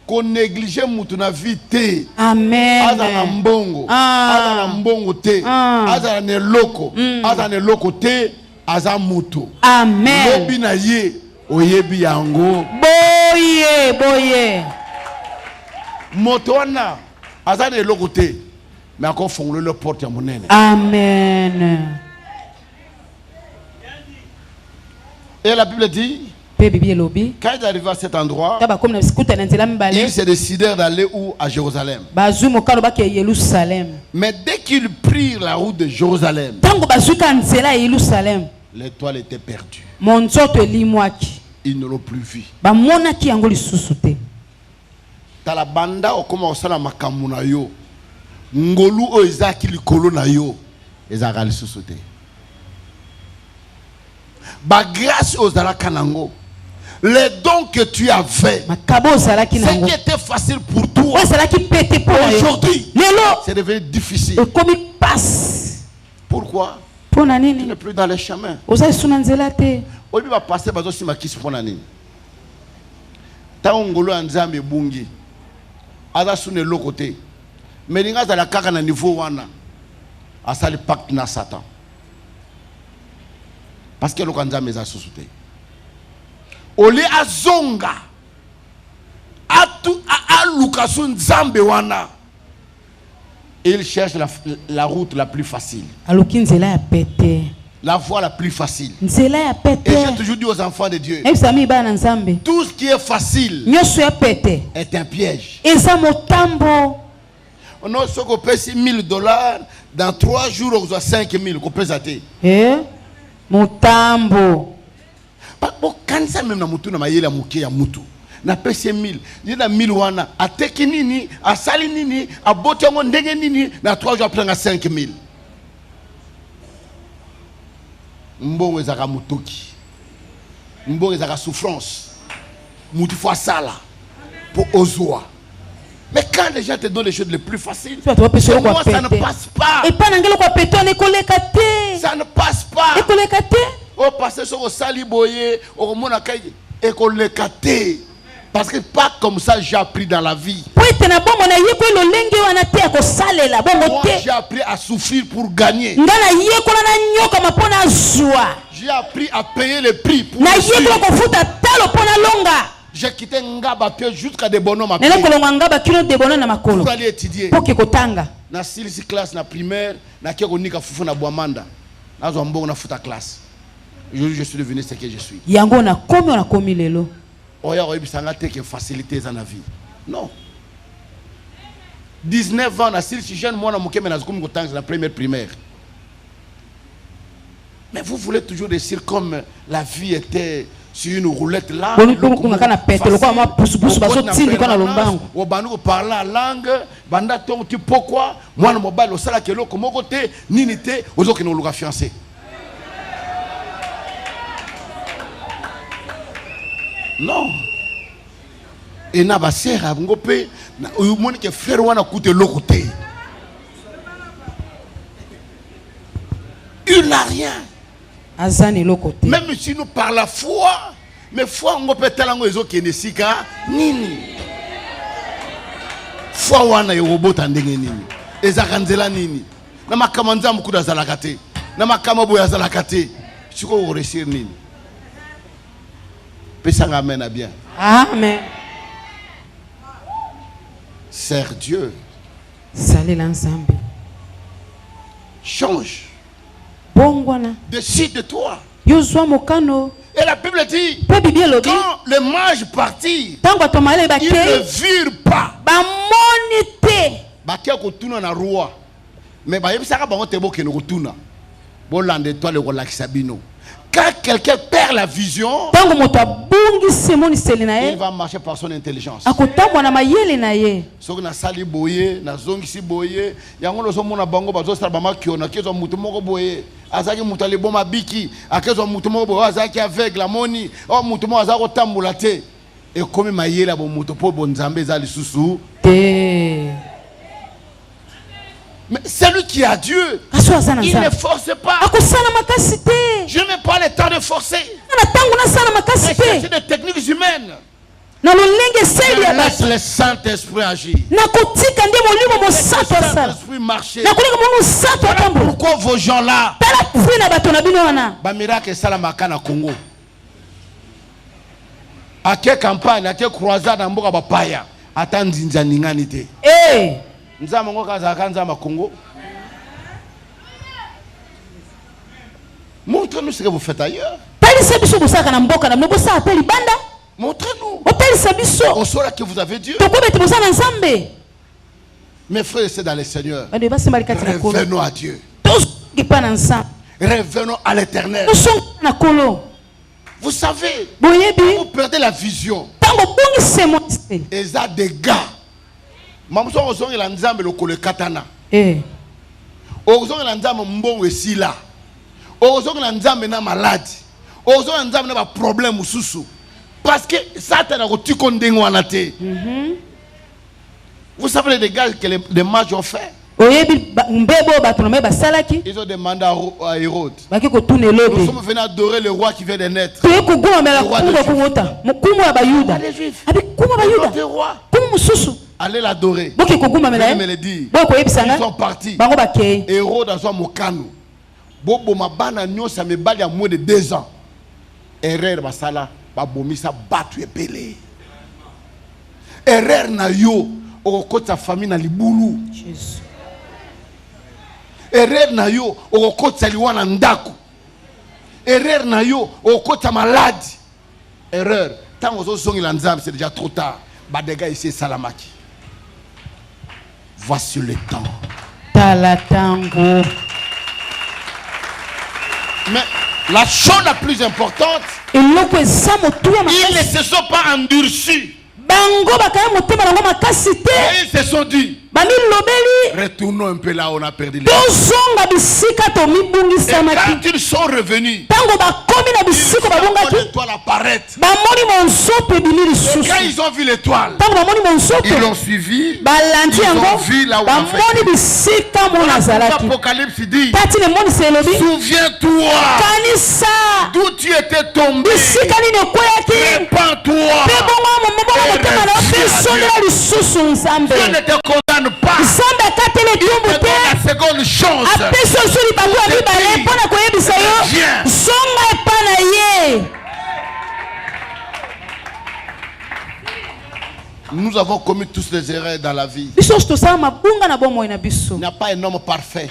Qu'on néglige mutuna vite. Amen. Azana mbongo. Azana mbongo te. Azana ne loko. Azana ne loko te. Azana mutu. Amen. Lobi na ye. Oyebi yango. Boye. Motona. Azana ne loko te. Mais encore fongole le porte ya monene. Amen. Et la Bible dit, quand il arrive à cet endroit, ils se décidèrent d'aller où? À Jérusalem. Mais dès qu'ils prirent la route de Jérusalem, l'étoile était perdue. Ils ne l'ont plus vue. Talabanda okomasa na makambo na yo. Ngolu o ezaki likolo na yo. Ezaka lisusu te. Ba grâce aux Alakanango. Les dons que tu avais, ce qui était facile pour toi, aujourd'hui, c'est devenu difficile. Pourquoi? Tu n'es plus dans les chemins. On va passer par aussi ma kiss pour l'année. Taongolo anzambe bungi. Ada sune lokote. Mais il y a la kaka na niveau wana. Asa le pacte na Satan. Parce que le kanzambe za susute. Oli azonga atu a lukasun zambe wana. Il cherche la route la plus facile. La voie la plus facile. Et j'ai toujours dit aux enfants de Dieu, tout ce qui est facile est un piège. On a ce qu'on paye $1,000, dans 3 jours on reçoit 5,000 qu'on peut zater. Motambo. Quand ça même na mutu na mayela muke ya mutu na pese 1000 ni na 1000 wana ateki nini asali nini aboti ngo ndenge nini na 3 jours après nga 5000 mbongo ezaka mutoki mbongo ezaka souffrance mutu fois sala pour ozwa. Mais quand les gens te donnent les choses les plus faciles, moi ça ne passe pas. Ça ne passe pas. Au passé sur le saliboye, au monakai, et qu'on le kate. Parce que pas comme ça j'ai appris dans la vie. Moi j'ai appris à souffrir pour gagner. J'ai appris à payer le prix pour j'ai quitté Ngaba jusqu'à des bonhommes à pied pour aller étudier. Na silisi classe na primaire, na kionika fufu na boamanda. Na zombo na futa classe. Aujourd'hui, je suis devenu ce que je suis. Yango na komi lelo. Oya oyebisanga te que facilité dans la vie. Non. 19 ans na silisi jeune moi na mokeme na zukumu kotanga na première primaire. Mais vous voulez toujours réussir comme la vie était sur une roulette là. Boni kunga kana pete lokwa ma pusu pusu bazo tindi kona lombango. Au banou parler la langue, banda ton tu pourquoi moi le mobile au sala kelo comme côté ninité aux autres qui nous l'ont fiancé. Non. Et na ba sera ngopé na moni que frère wana coûte l'autre. Il n'a rien. Même si nous par la foi, mais foi on peut talango ezo kenesika nini. Foi wana yobo tandenge nini. Ezakanzela nini. Na makamanza mukuda zalakate. Na makamabo ya zalakate. Chiko réussir nini. Pesanga amen bien. Amen. Sers Dieu. Salut l'ensemble. Change. Décide de toi. Et la Bible dit, quand les mages partirent, ils ne virent pas. Mais quand quelqu'un perd la vision, il va marcher par son intelligence. Si on a sali boye, na zongi si boye, yango lozo mona bango bazo sala bama kiona kezo mutu moko boye, azaki mutu ale boma biki, akezo mutu moko boye azaki avec la moni, o mutu moko azako tambula te. Et comme mayela bo mutu po bo nzambe za lisusu. Mais celui qui a Dieu, il ne force pas. Je n'ai pas le temps de forcer. C'est des techniques humaines. Laisse le Saint-Esprit agir. Le Saint-Esprit marcher. Voilà pourquoi vos gens là, Bamiracle Salamaka na Congo. À quelle campagne, à quelle croisade en Boga Bapaya, attends Zinzaninganité. Montre-nous ce que vous faites ailleurs. Montre-nous. On saura que vous avez Dieu. Mes frères, c'est dans le Seigneur. Revenons à Dieu. Revenons à l'Éternel. Vous savez, vous perdez la vision. Et ça des gars. Mamso ozong la nzambe lokole katana. Ozong la nzambe mbongo esila. Ozong la nzambe na malade. Ozong la nzambe na ba problème mususu. Parce que Satan a reçu kondengo wana te. Vous savez les dégâts que les mages ont fait. Ils ont demandé à Hérode. Nous sommes venus adorer le roi qui vient de naître. Le roi de Juifs. Le roi. Allez l'adorer. Ils sont partis. Hérode a son mokano. Bobo mabana nyosa me bali à moins de 2 ans. Erreur basala babomisa batu epele. Erreur na yo okota famille na libulu. Jesus. Erreur na yo okota liwana ndako. Erreur na yo okota malade. Erreur. Tant aux autres la nzambe c'est déjà trop tard. Badega ici salamaki. Voici le temps. Talatango. Mais la chose la plus importante, ils ne se sont pas endurcis. Et ils se sont dit, retournons un peu là où on a perdu les gens. Et quand ils sont revenus, ils ont l'étoile apparaître. Et quand ils ont vu l'étoile, ils l'ont suivi. Ils ont vu là où on a fait. L'Apocalypse dit, souviens-toi d'où tu étais tombé. Répands-toi. Dieu ne te condamne pas. Il te donne la seconde chance. Viens. Nous avons commis tous les erreurs dans la vie. Il n'y a pas un homme parfait.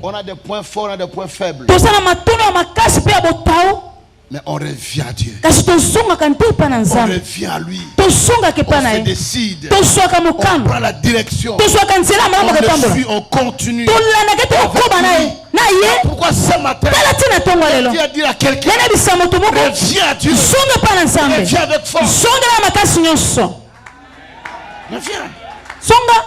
On a des points forts, on a des points faibles. Mais on revient à Dieu. kasi tozongaka nte epai na On nzambe revient à lui. tozongaka epai na On se ye décide. tozwaka On mokano prend la direction. tozwaka nzela On malamu le kotambola suit, on continue. tolandaka te kokoba na ye na ye Pourquoi ce matin, tala ntina ntongo lelo Dieu a dit à quelqu'un, yanebisa moto moko reviens à Dieu. zonga epai na nzambe Reviens avec force. zongela na makasi nyonso Reviens. zonga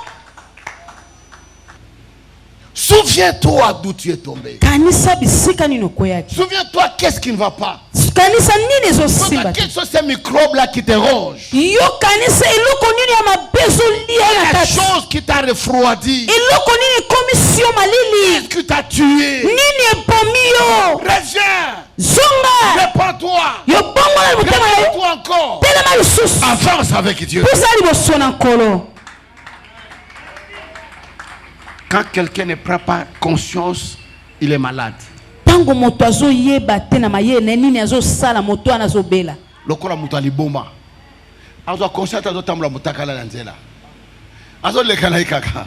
Souviens-toi d'où tu es tombé. kanisa bisika nini okweyaki Souviens-toi qu'est-ce qui ne va pas. kanisa nini ezosimba te Quels sont ces microbes-là qui te rongent? yo kanisa eloko nini ya mabe ezolia na La kati chose qui t'a refroidi. eloko nini ekomi yo malili Qu'est-ce qui t'a tué? nini ebomi yo Reviens. zonga Répands-toi. yo bongola motema na yo Répands-toi encore. telema lisusu Avance avec Dieu. pusa liboso na nkolo Quand quelqu'un ne prend pas conscience, il est malade. ntango moto azoyeba te na mayele nini azosala moto wana azobela Lokola mutu aliboma. Azo conscience azotambola mutakala na nzela. Azo lekana ikaka.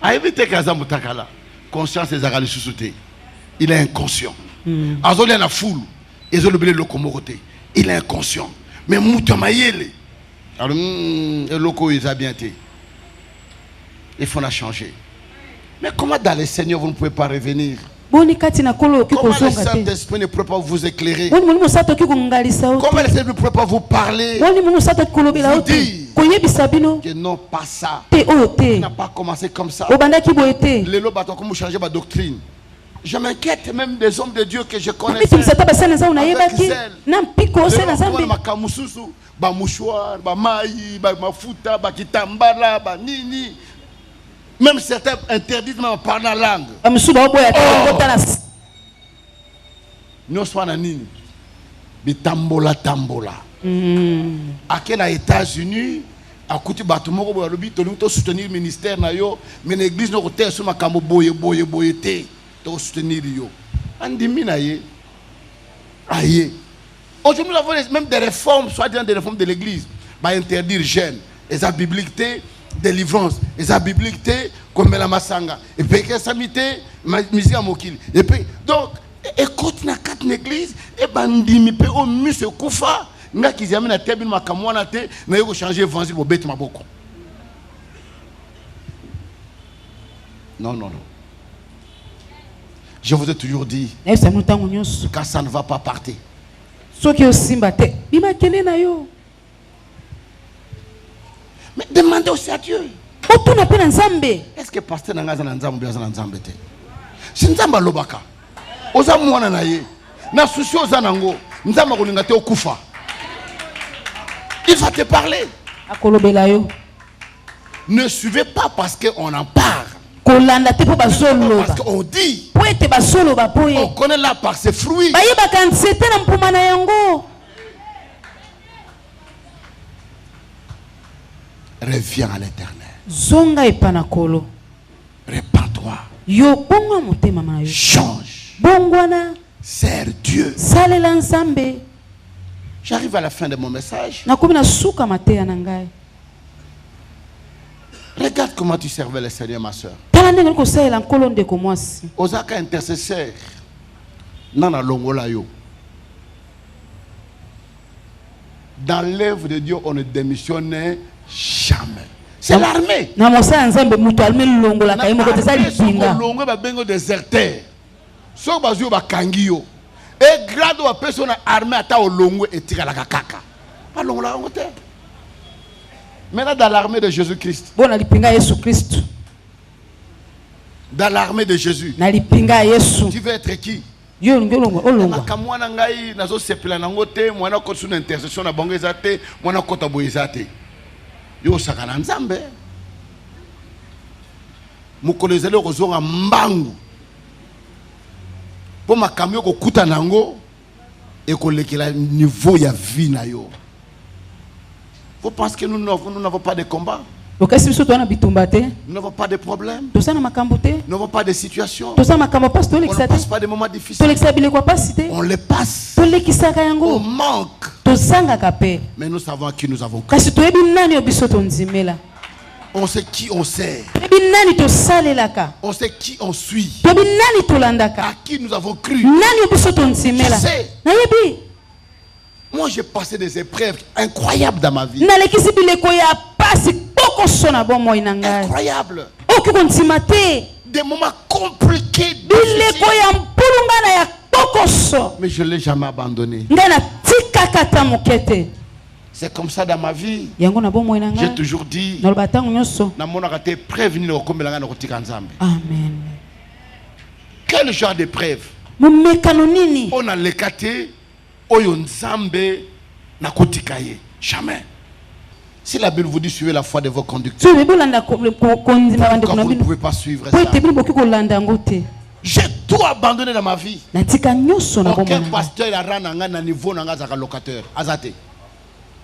Ayebi kaza mutakala. Conscience ezaka lisusu te. Il est inconscient. Azo lia na foule. Ezo lobele lokomoko te. Il est inconscient. Mais mutu mayele. Alors eloko eza bien te. Il faut la changer. Mais comment dans le Seigneur vous ne pouvez pas revenir? boni kati na nkolo okoki Comment le kozonga te Saint-Esprit ne peut pas vous éclairer? boni molimo mosantu okoki kongalisa yo Comment te le Seigneur ne peut pas vous parler? boni molimo mosantu okoki kolobela yo te Vous koyebisa bino Que non, pas ça. te oyo Il te n'a pas commencé comme ça. obandaki boye te Les lots comme vous changez ma doctrine. Je m'inquiète même des hommes de Dieu que je connais. obitimisa ata basali na nzambe nayebaki zèle. na mpiko osali na nzambe Makamususu, ba mouchoir, ba maï, ba mafuta, ba kitambala, ba nini. Même certains interdisent même en parlant la langue. bamosusu baoboya te okotala Nous sommes en nini. Bitambola tambola. À na États-Unis, à côté de Batumoko Boyalobi, tu dois soutenir le ministère na yo, mais l'église n'a pas sur ma camo boye te, tu soutenir yo. Andimi na ye. Aïe. Aujourd'hui nous avons même des réformes, soit des réformes de l'église, bah interdire jeûne, et ça biblique délivrance, et ça biblique comme la masanga, et puis que ça mité, musique à mokili. Et puis donc écoute na quatre églises et bandimi pe au mise kufa nga kizami na tebi makamwana te na yo changer évangile bo bête maboko. Non. Je vous ai toujours dit nayebisa bino ntango nyonso quand ça ne va pas partir. soki osimba te bimakende na yo Mais demandez aussi à Dieu. otuna mpe na nzambe Est-ce que pasteur nanga za na nzambe bien za na nzambe te? Si nzamba lobaka. Oza mwana na ye. Na souci oza nango. Nzamba kolinga te okufa. Il va te parler. akolobela yo Ne suivez pas parce qu'on en parle. kolanda te mpo bazoloba Parce qu'on dit. po ete bazoloba po On ye connaît là par ses fruits. bayebaka nzete na mpuma na yango Reviens à l'éternel. zonga epa na kolo Répands-toi. yo bongwa motema na yo Change. bongwana Sers Dieu. salela nzambe J'arrive à la fin de mon message. nakomi na suka mateya na ngai Regarde comment tu servais le Seigneur, ma soeur. tala ndenge nini kosalela nkolo ndeko mwasi Ozaka intercesseur. Nana longola yo. Dans l'œuvre de Dieu, on ne démissionne jamais. C'est l'armée. na mosala ya nzambe moto alime longolaka ye moko te eza lipinga Longo ba bengo déserteur. So bazu ba kangi yo. Et grade wa personne armée ata olongo etika la kaka. Pas longola ngote. Maintenant dans l'armée de Jésus-Christ. bo na lipinga ya yesu kristu Dans l'armée de Jésus. na lipinga ya yesu Tu veux être qui? yo olingi olongwa Makamwana ngai nazo sepela nango te mwana ko suna intercession na bango ezate mwana kota boyezate. Yo saka na nzambe. Mukolezele kozonga mbangu. Po makamyo ko kuta nango et ko lekela niveau ya vie na yo. Vous pensez que nous n'avons pas de combat? okasi biso toza na bitumba te Nous n'avons pas de problèmes? toza na makambo te Nous n'avons pas de situations? toza makambo mpasi On ne tolekisa passe te pas des moments difficiles? tolekisa bileko ya pasi te On les passe. tolekisaka On yango manque. tozangaka mpe Mais nous savons à qui nous avons cru. kasi toyebi nani oyo biso tondimela On sait qui on sert. toyebi nani tosalelaka On sait qui on suit. toyebi nani tolandaka À qui nous avons cru. nani oyo biso tondimela Je sais. nayebi Moi, j'ai passé des épreuves incroyables dans ma vie. Incroyables. Des moments compliqués. Mais je ne l'ai jamais abandonné. C'est comme ça dans ma vie. J'ai toujours dit, Amen. quel genre d'épreuve? On a l'écarté, jamais. Si la Bible vous dit suivez la foi de vos conducteurs, pourquoi vous ne pouvez pas suivre ça? J'ai tout abandonné dans ma vie. Aucun pasteur a rendu un niveau de locateur. Azate.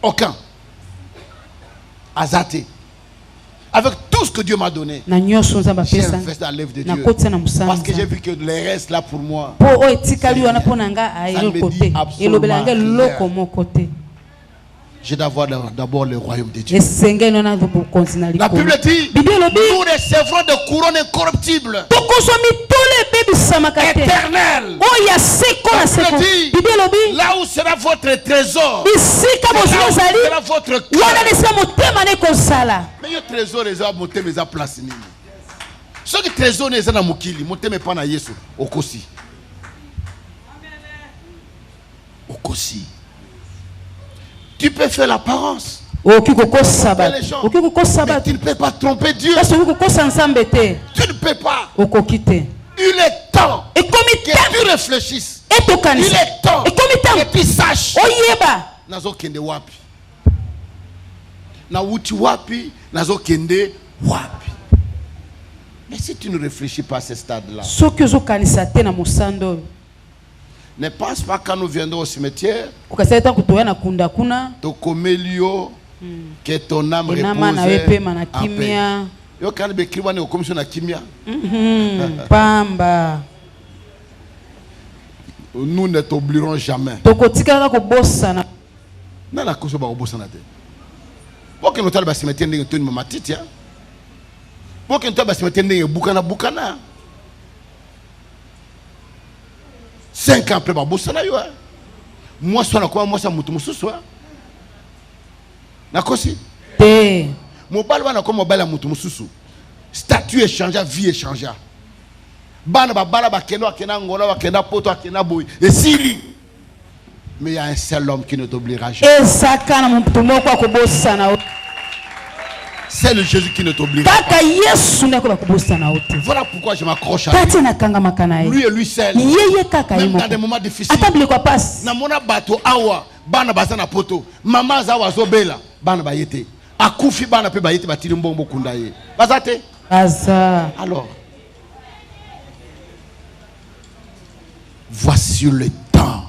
Aucun. Azate. Avec tout ce que Dieu m'a donné, j'ai investi dans l'œuvre de Dieu. Parce que j'ai vu que le reste là pour moi, ça ne me dit absolument rien. J'ai d'avoir d'abord le royaume de Dieu. La Bible dit, nous recevrons des couronnes incorruptibles, éternelles. La Bible dit, là où sera votre trésor, là où sera votre cœur. Mais le trésor est à monter mes place. Ce qui trésor n'est pas dans Mokili, monter mes pas dans Yesu, Okosi. Okosi. Tu peux faire l'apparence. Mais tu ne peux pas tromper Dieu. Tu ne peux pas. Il est temps que tu réfléchisses. Il est temps que tu saches. Nazo kende wapi. Na wuti wapi. Nazo kende wapi. Mais si tu ne réfléchis pas à ce stade-là, ne pense pas quand nous viendrons au cimetière, que ton âme repose en paix. Yo quand be kriwa ne commission na kimia. Pamba. Nous ne t'oublierons jamais. Na la koso ba obosana te. Pour que nous tala ba cimetière ndenge toni mama titi. Pour que nous tala ba cimetière ndenge bukana. 5 ans après ba bosana yo. Moi so na kwa moi sa mutu mususu. Na kosi. Te. Mobile wana comme mobile mutu mususu. Statut échangea, vie échangea. Bana babala bakendo akena ngona bakenda poto akena boy. Et sili. Mais il y a un seul homme qui ne t'oubliera jamais. C'est le Jésus qui ne t'oubliera pas. Voilà pourquoi je m'accroche à lui. Lui et lui seul. Même dans des moments difficiles. Na mona bato awa bana bazana poto. Mama za wazobela bana bayete. Akufi bana pe bayete batili mbombo kundaye. Bazate. Alors. Voici le temps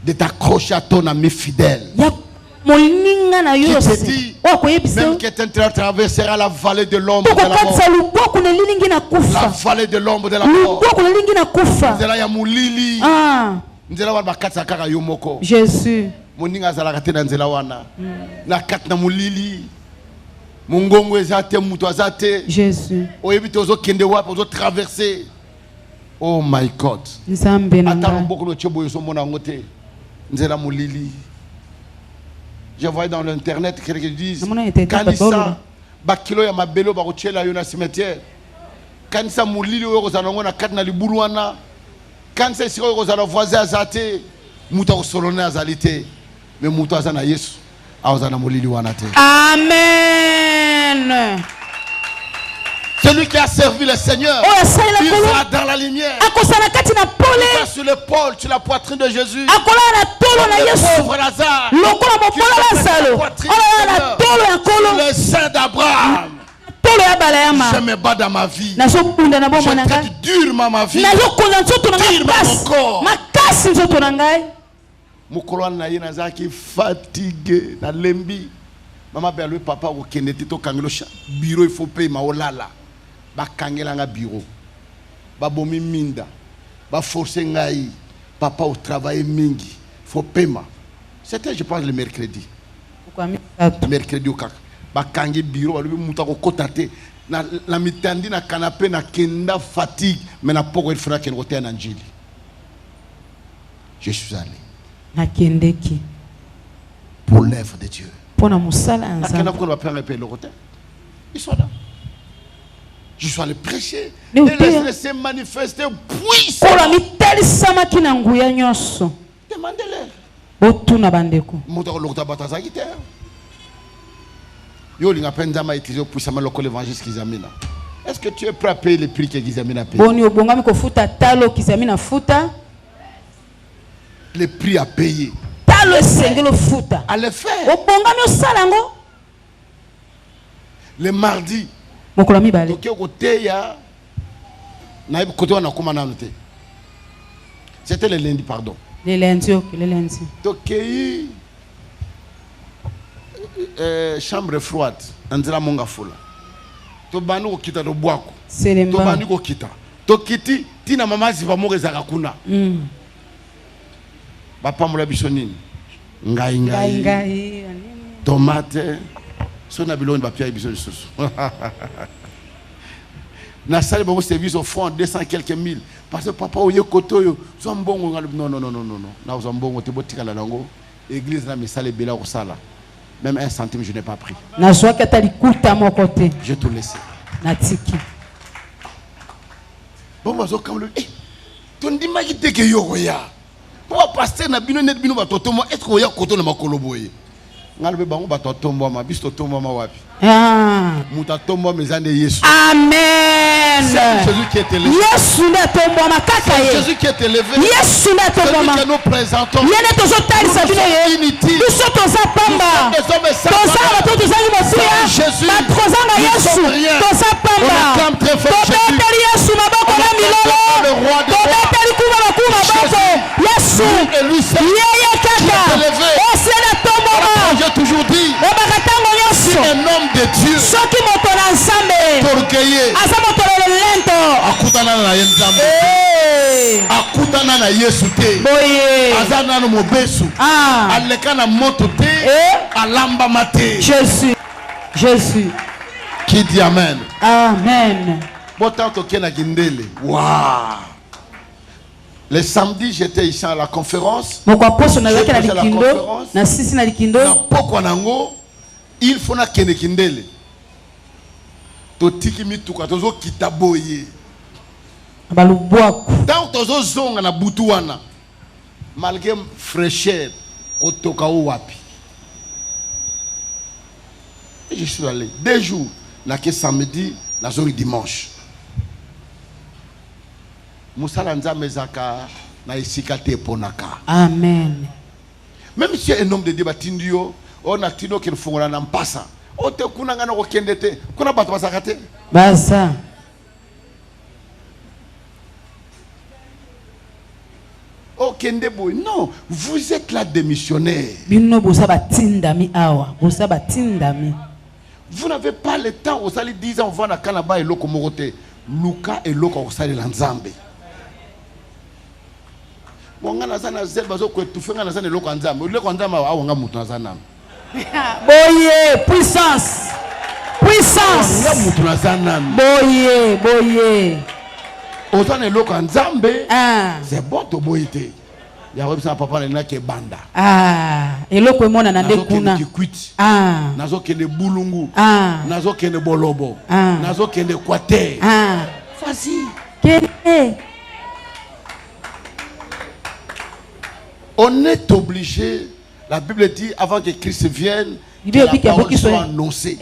de t'accrocher à ton ami fidèle. Qui te dit, même quelqu'un traversera la vallée de l'ombre de la mort. La vallée de l'ombre de la mort. Nzela ya mulili. Nzela wana bakatsa kaka yo moko. Jésus. Moninga zala kate na nzela wana. Na kat na mulili. Mungongo ezate muto azate. Jésus. Oyebi tozo kende wapi ozo traverser. Oh my God. Attends beaucoup de choses sur mon angoté. Nzela mulili. Je vois dans l'internet quelqu'un qui dit Kanisa bakilo ya mabelo ba kochela yo na cimetière. Kanisa mulili oyo kozanongo na kat na libulwana. Kanisa siko kozana voisin azate. Muta kosolona azalite. Mais muta azana Yesu. Azana mulili wana te. Amen. Celui qui a servi le Seigneur, il sera dans la lumière. Il sera sur l'épaule, sur la poitrine de Jésus. Le pauvre Lazare, le sein d'Abraham. Je me bats dans ma vie. Je traite durement ma vie. Durement mon corre. Mokolo na ye nazaki fatigué na lembi. Maman be le papa au kenete to kangelo bureau il faut payer ma olala. Ba kangela nga bureau. Ba bomi minda. Ba forcer ngai papa au travail mingi. Faut paiement. C'était je pense le mercredi. Pourquoi mercredi au kaka. Ba kangi bureau ba muta ko kotate na la mitandi na canapé na kenda fatigue mais na poko il fera ken roté na njili. Je suis allé nakendeki pour l'œuvre de Dieu. pona musala nzambe. Ils sont là. Je suis allé prêcher. Mais Et laissez manifester puissamment. kola mitalisama kina nguya nyonso. Demandez-leur. Botuna bandeko. Est-ce que tu es prêt à payer le prix que Gizamina a payé? Boni obongami kofuta talo kizamina futa. Le prix à payer. Talo esengelo futa. À le faire. Obongami osalango. Le mardi. Mokolo mibale. C'était le lundi, pardon. Le lundi, ok, le lundi. Tokei chambre froide. Andra monga fola. Tobani ko kita do boako. Selemba. Tobani ko kita. Tokiti tina mama ziva mo ezaka kuna. Papa mola bisonini. Ngai. Tomate. Sona biloni ba pia bisoni susu. Na salle bon service au fond 200 quelques mille parce que papa oye koto yo zombongo non na zombongo te botika la lango église na misale bela ko sala même 1 centime je n'ai pas pris na soa katali kuta mon côté je te laisse na tiki bon mazo kamlo tondi maki teke yo ya pour pasteur na bino net bino ba totomo est-ce que oya koto na makolo boye ngalobe bango ba totombo ma biso totombo ma wapi muta tombo mezande Yesu. Amen. C'est Jésus qui est élevé. Yesu na tombo makaka ye. Jésus qui est élevé. Yesu na tombo ma. Que nous présentons. Yene tozo talisa bino ye. Biso toza pamba. Toza bato toza ni mosia. Jésus. Matrozanga Yesu. Toza pamba. Tobeteli Yesu maboko na milolo. Tobeteli kuba bakuma boko. Yesu. Yeye kaka. Ose na tombo ma. J'ai toujours dit. C'est un homme de Dieu. Ce qui monte ensemble. Torkeye. Asamoto lento. Akutana na yenzambe. Akutana na Yesu te. Boye. Azana no mobesu. Aleka na moto te. Alamba mate. Jésus. Qui dit amen? Amen. Botanto kena kindele. Waouh. Le samedi, j'étais ici à la conférence. Na sisi na likindo. Na poko nango. Il faut na kene kindele. Totiki mituka tozo kitaboye. Balubwaku. Tant tozo zonga na butuana. Malgré fraîcheur kotoka wapi. Et je suis allé 2 jours na ke samedi na zori dimanche. Musala nzambe zaka na isika te ponaka. Amen. Même si un homme de Dieu batindio on a tino qu'il faut na mpasa. O te kuna ngana ko kendete. Kuna bato basakate. Basa. O kendebo. Non, vous êtes là des missionnaires. Bino bosa batindami awa. Bosa batindami. Vous n'avez pas le temps aux ali 10 ans on va na kanaba et loko morote. Luka et loko osali lanzambe. Wangana sana zel bazo ko tufenga na sana loko nzambe. Loko nzambe awanga mutu na sana. Boye, puissance. Puissance. Boye. Ozane loko nzambe. C'est bon to boyete. Ya webisa papa na ke banda. Eloko emona na ndekuna. Nazo kende bulungu. Nazo kende bolobo. Nazo kende kwate. Facile. Kende. On est obligé, la Bible dit, avant que Christ vienne, que la parole soit annoncée.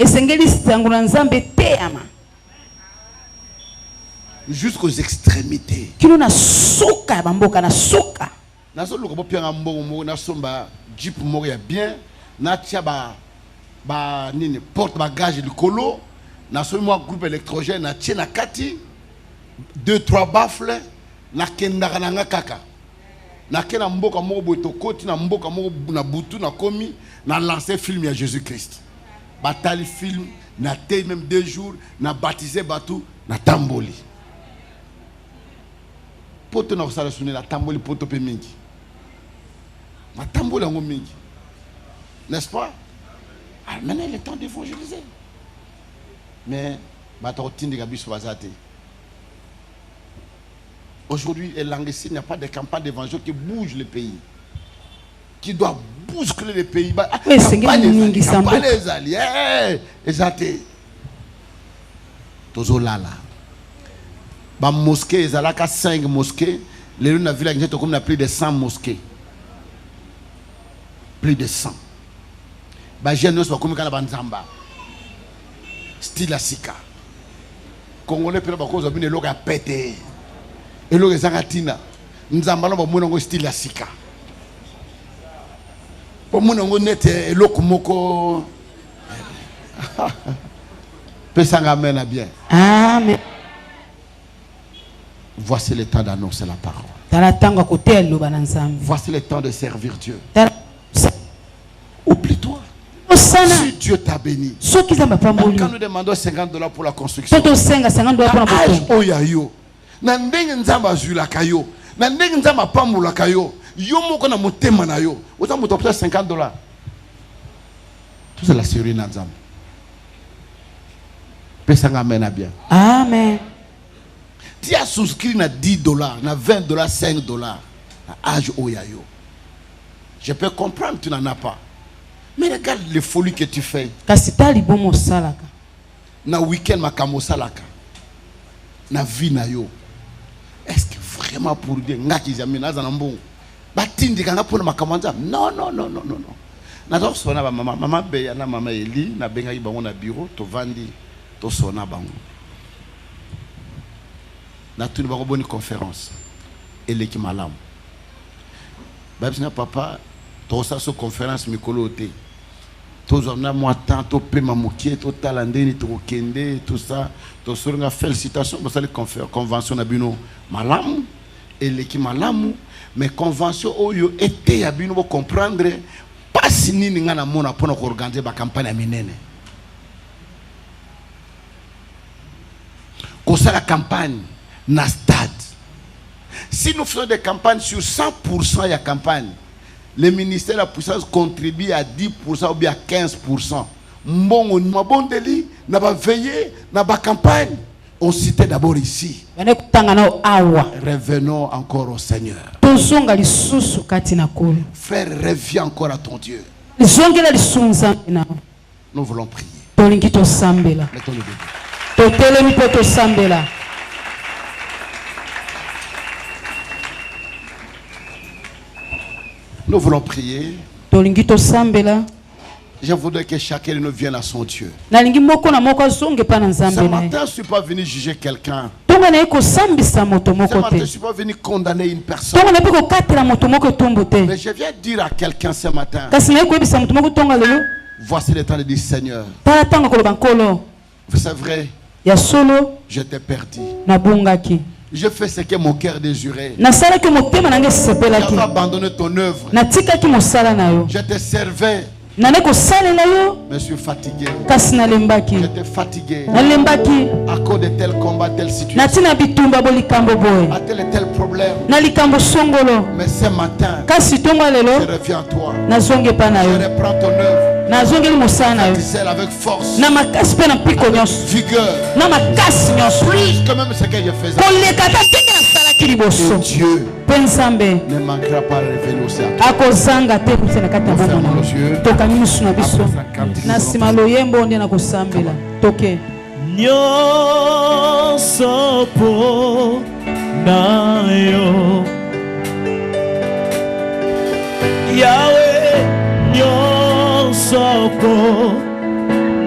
Jusqu'aux extrémités. Porte bagage de colo. Na moi groupe électrogène na tiena kati 2-3 baffles na kendaka na kaka. Na kena mboka moko boto koti na mboka moko na butu na komi na lancé film ya Jésus-Christ. Batali film na té même 2 jours na baptisé batu na tamboli. Poto na sala suné na tamboli poto pe mingi. Na tamboli ngo mingi. N'est-ce pas? Maintenant il est temps d'évangéliser. Mais batotindi kabiso bazate. Aujourd'hui, il n'y a pas de campagne d'évangile qui bouge le pays. Qui doit bousculer le pays. Campagne les alliés. Exacté. Tozo lala. Ba mosquée, ils ont 5 mosquées. Les rues de la ville, on a plus de 100 mosquées. Plus de 100. Ba jeune pas comme kana banzamba. Style asika. Congolais pe ba ko zo bine loka pété. Et loka zakatina. Nzamba no ba monongo style asika. Ba monongo nete eloko moko. Pesanga mena bien. Amen. Voici le temps d'annoncer la parole. Voici le temps de servir Dieu. Oublie-toi. Si Dieu t'a béni. Quand nous demandons $50 pour la construction. $50. Tout c'est la série Nazam. Pesanga mena bien. Amen. Tu as souscrit à $10, à $20, $5, à âge oyayo. Je peux comprendre que tu n'en as pas. Mais regarde les folies que tu fais. Na week-end makamo salaka. Na vie na yo. Est-ce que vraiment pour Dieu ngaki zamina zanambon. Batindi kanga pour makamanja. Non. Na donc sona ba maman beya na maman Eli na benga bango na bureau to vandi to sona bango. Na tout une bonne conférence et l'équipe malam. Papa, tout ça sur conférence mikolo te. Tous on a moi tant to pema mokie to talandeni to kende tout ça to sur nga félicitations pour cette convention na bino malam et l'équipe malam mais convention oyo était ya bino pour comprendre pas si nini nga na mona pour organiser ba campagne minene. Ko ça la campagne na stade. Si nous faisons des campagnes sur 100% de la campagne, le ministère de la puissance contribue à 10% ou bien à 15%. Bon, on a bon délit, on va veiller dans la campagne. On citait d'abord ici. Revenons encore au Seigneur. Frère, reviens encore à ton Dieu. Nous voulons prier. Mettons-le debout. Nous voulons prier. Je voudrais que chacun de nous vienne à son Dieu. Ce matin, je ne suis pas venu juger quelqu'un. Ce matin, je ne suis pas venu condamner une personne. Mais je viens dire à quelqu'un ce matin. Voici le temps de dire Seigneur. C'est vrai. Je t'ai perdu. Je fais ce que mon cœur désirait. J'avais abandonné ton œuvre. Je te servais. Mais je suis fatigué. J'étais fatigué à cause de tel combat, telle situation, à tel et tel problème. Mais ce matin, je reviens à toi. Je reprends ton œuvre. Tu sais, avec force, avec vigueur, plus que même ce que je faisais. Et Dieu ne manquera pas de revenir aussi à toi. Fermons nos yeux. Yahweh, nyosoko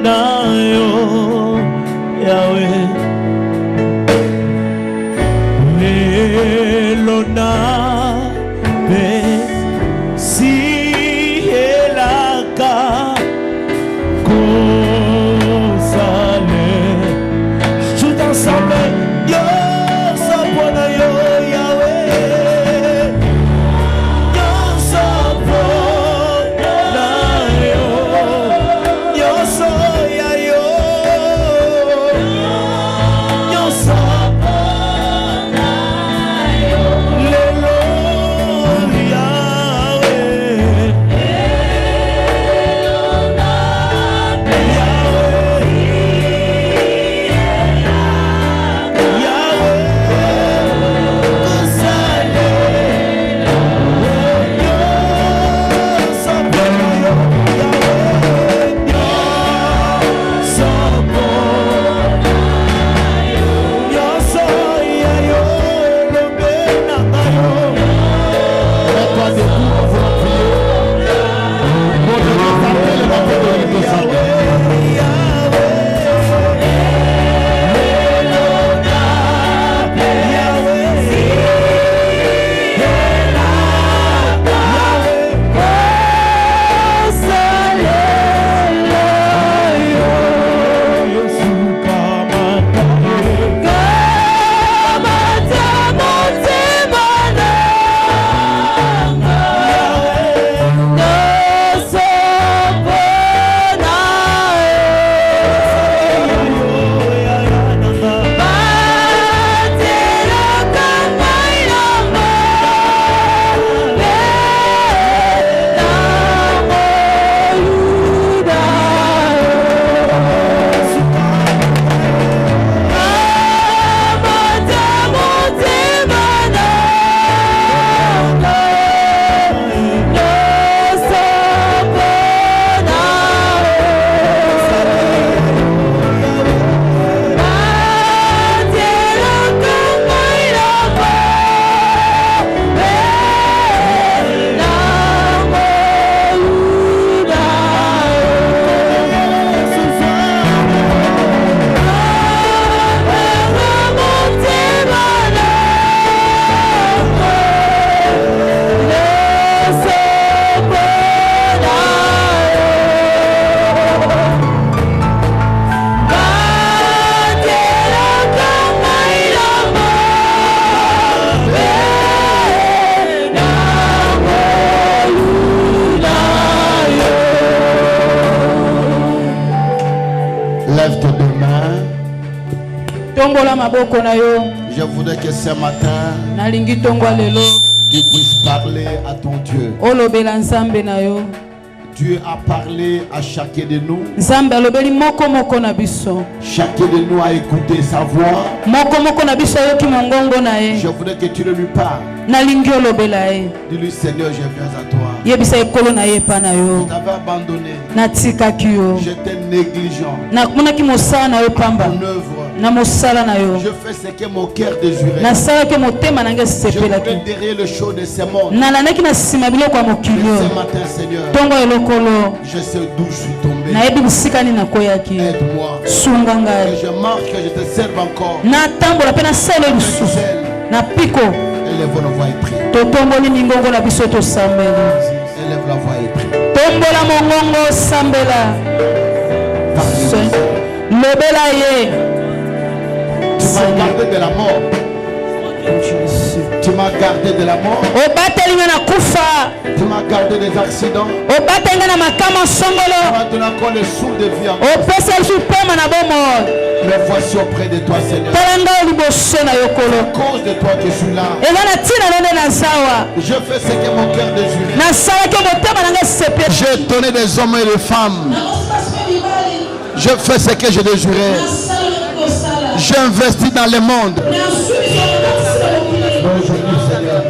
nayo, Yahweh, lelona be si elaka kozale, tout ensemble, nyosoko nayo, Yahweh, nyosoko nayo, nyoso yayo. matin, je voudrais que ce matin, tu puisses parler à ton Dieu. Dieu a parlé à chacun de nous. Chacun de nous a écouté sa voix. Je voudrais que tu le lui parles. Dis-lui, Seigneur, je viens à toi. Je t'avais abandonné. J'étais négligent. Mon œuvre. Je fais ce que mon cœur désirait. Je voudrais derrière le chaud de ce monde. Mais ce matin, Seigneur, je sais d'où je suis tombé. Aide-moi. Que je marche, que je te serve encore. Élève la voix et prie. Élève la voix et prie. Tu m'as gardé de la mort. Tu m'as gardé de la mort. Tu m'as gardé des accidents. Tu m'as donné encore le souffle de vie. Mais voici auprès de toi, Seigneur. C'est à cause de toi que je suis là. Je fais ce que mon cœur désirait. J'ai donné des hommes et des femmes. Je fais ce que je désirais. J'investis dans le monde. Aujourd'hui, Seigneur,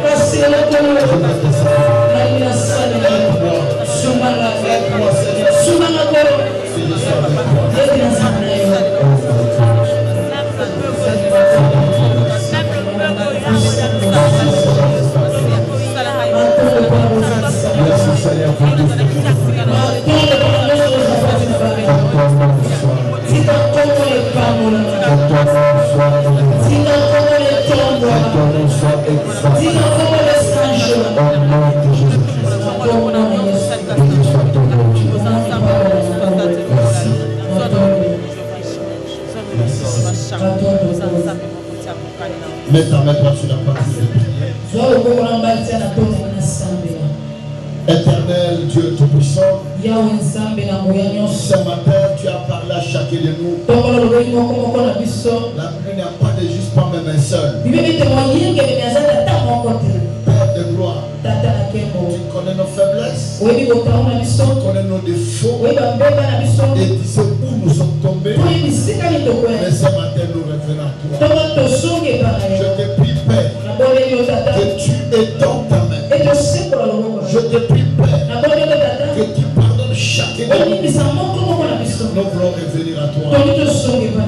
mets ta main sur la partie de prière. Éternel Dieu Tout-Puissant, ce matin tu as parlé à chacun de nous. La Bible n'a pas de juste pas même un seul. Père de gloire, tu connais nos faiblesses, tu connais nos défauts, et tu sais où nous sommes tombés. Mais ce matin nous revenons à toi. Je te prie, Père, que tu étends ta main. Je te prie, Père, que tu pardonnes chacun de nous. Nous voulons revenir à toi.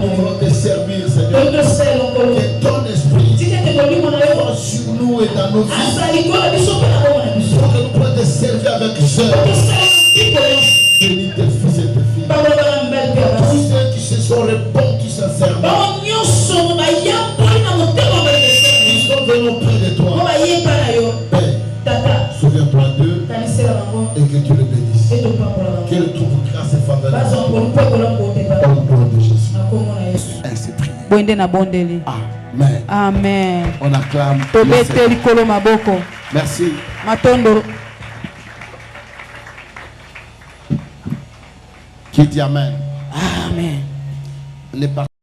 Nous voulons te servir, Seigneur. Que ton esprit soit sur nous et dans nos vies. Pour que nous puissions te servir avec zèle. Bénis tes fils et tes filles. Tous ceux qui se sont répandus sincèrement. Ils sont venus auprès de toi. Père, souviens-toi d'eux et que tu les bénisses. Qu'elle trouve grâce et faveur au nom de Jésus. Ainsi prié. Amen. Amen. On acclame. Merci. Qui dit Amen? Amen. On est parti.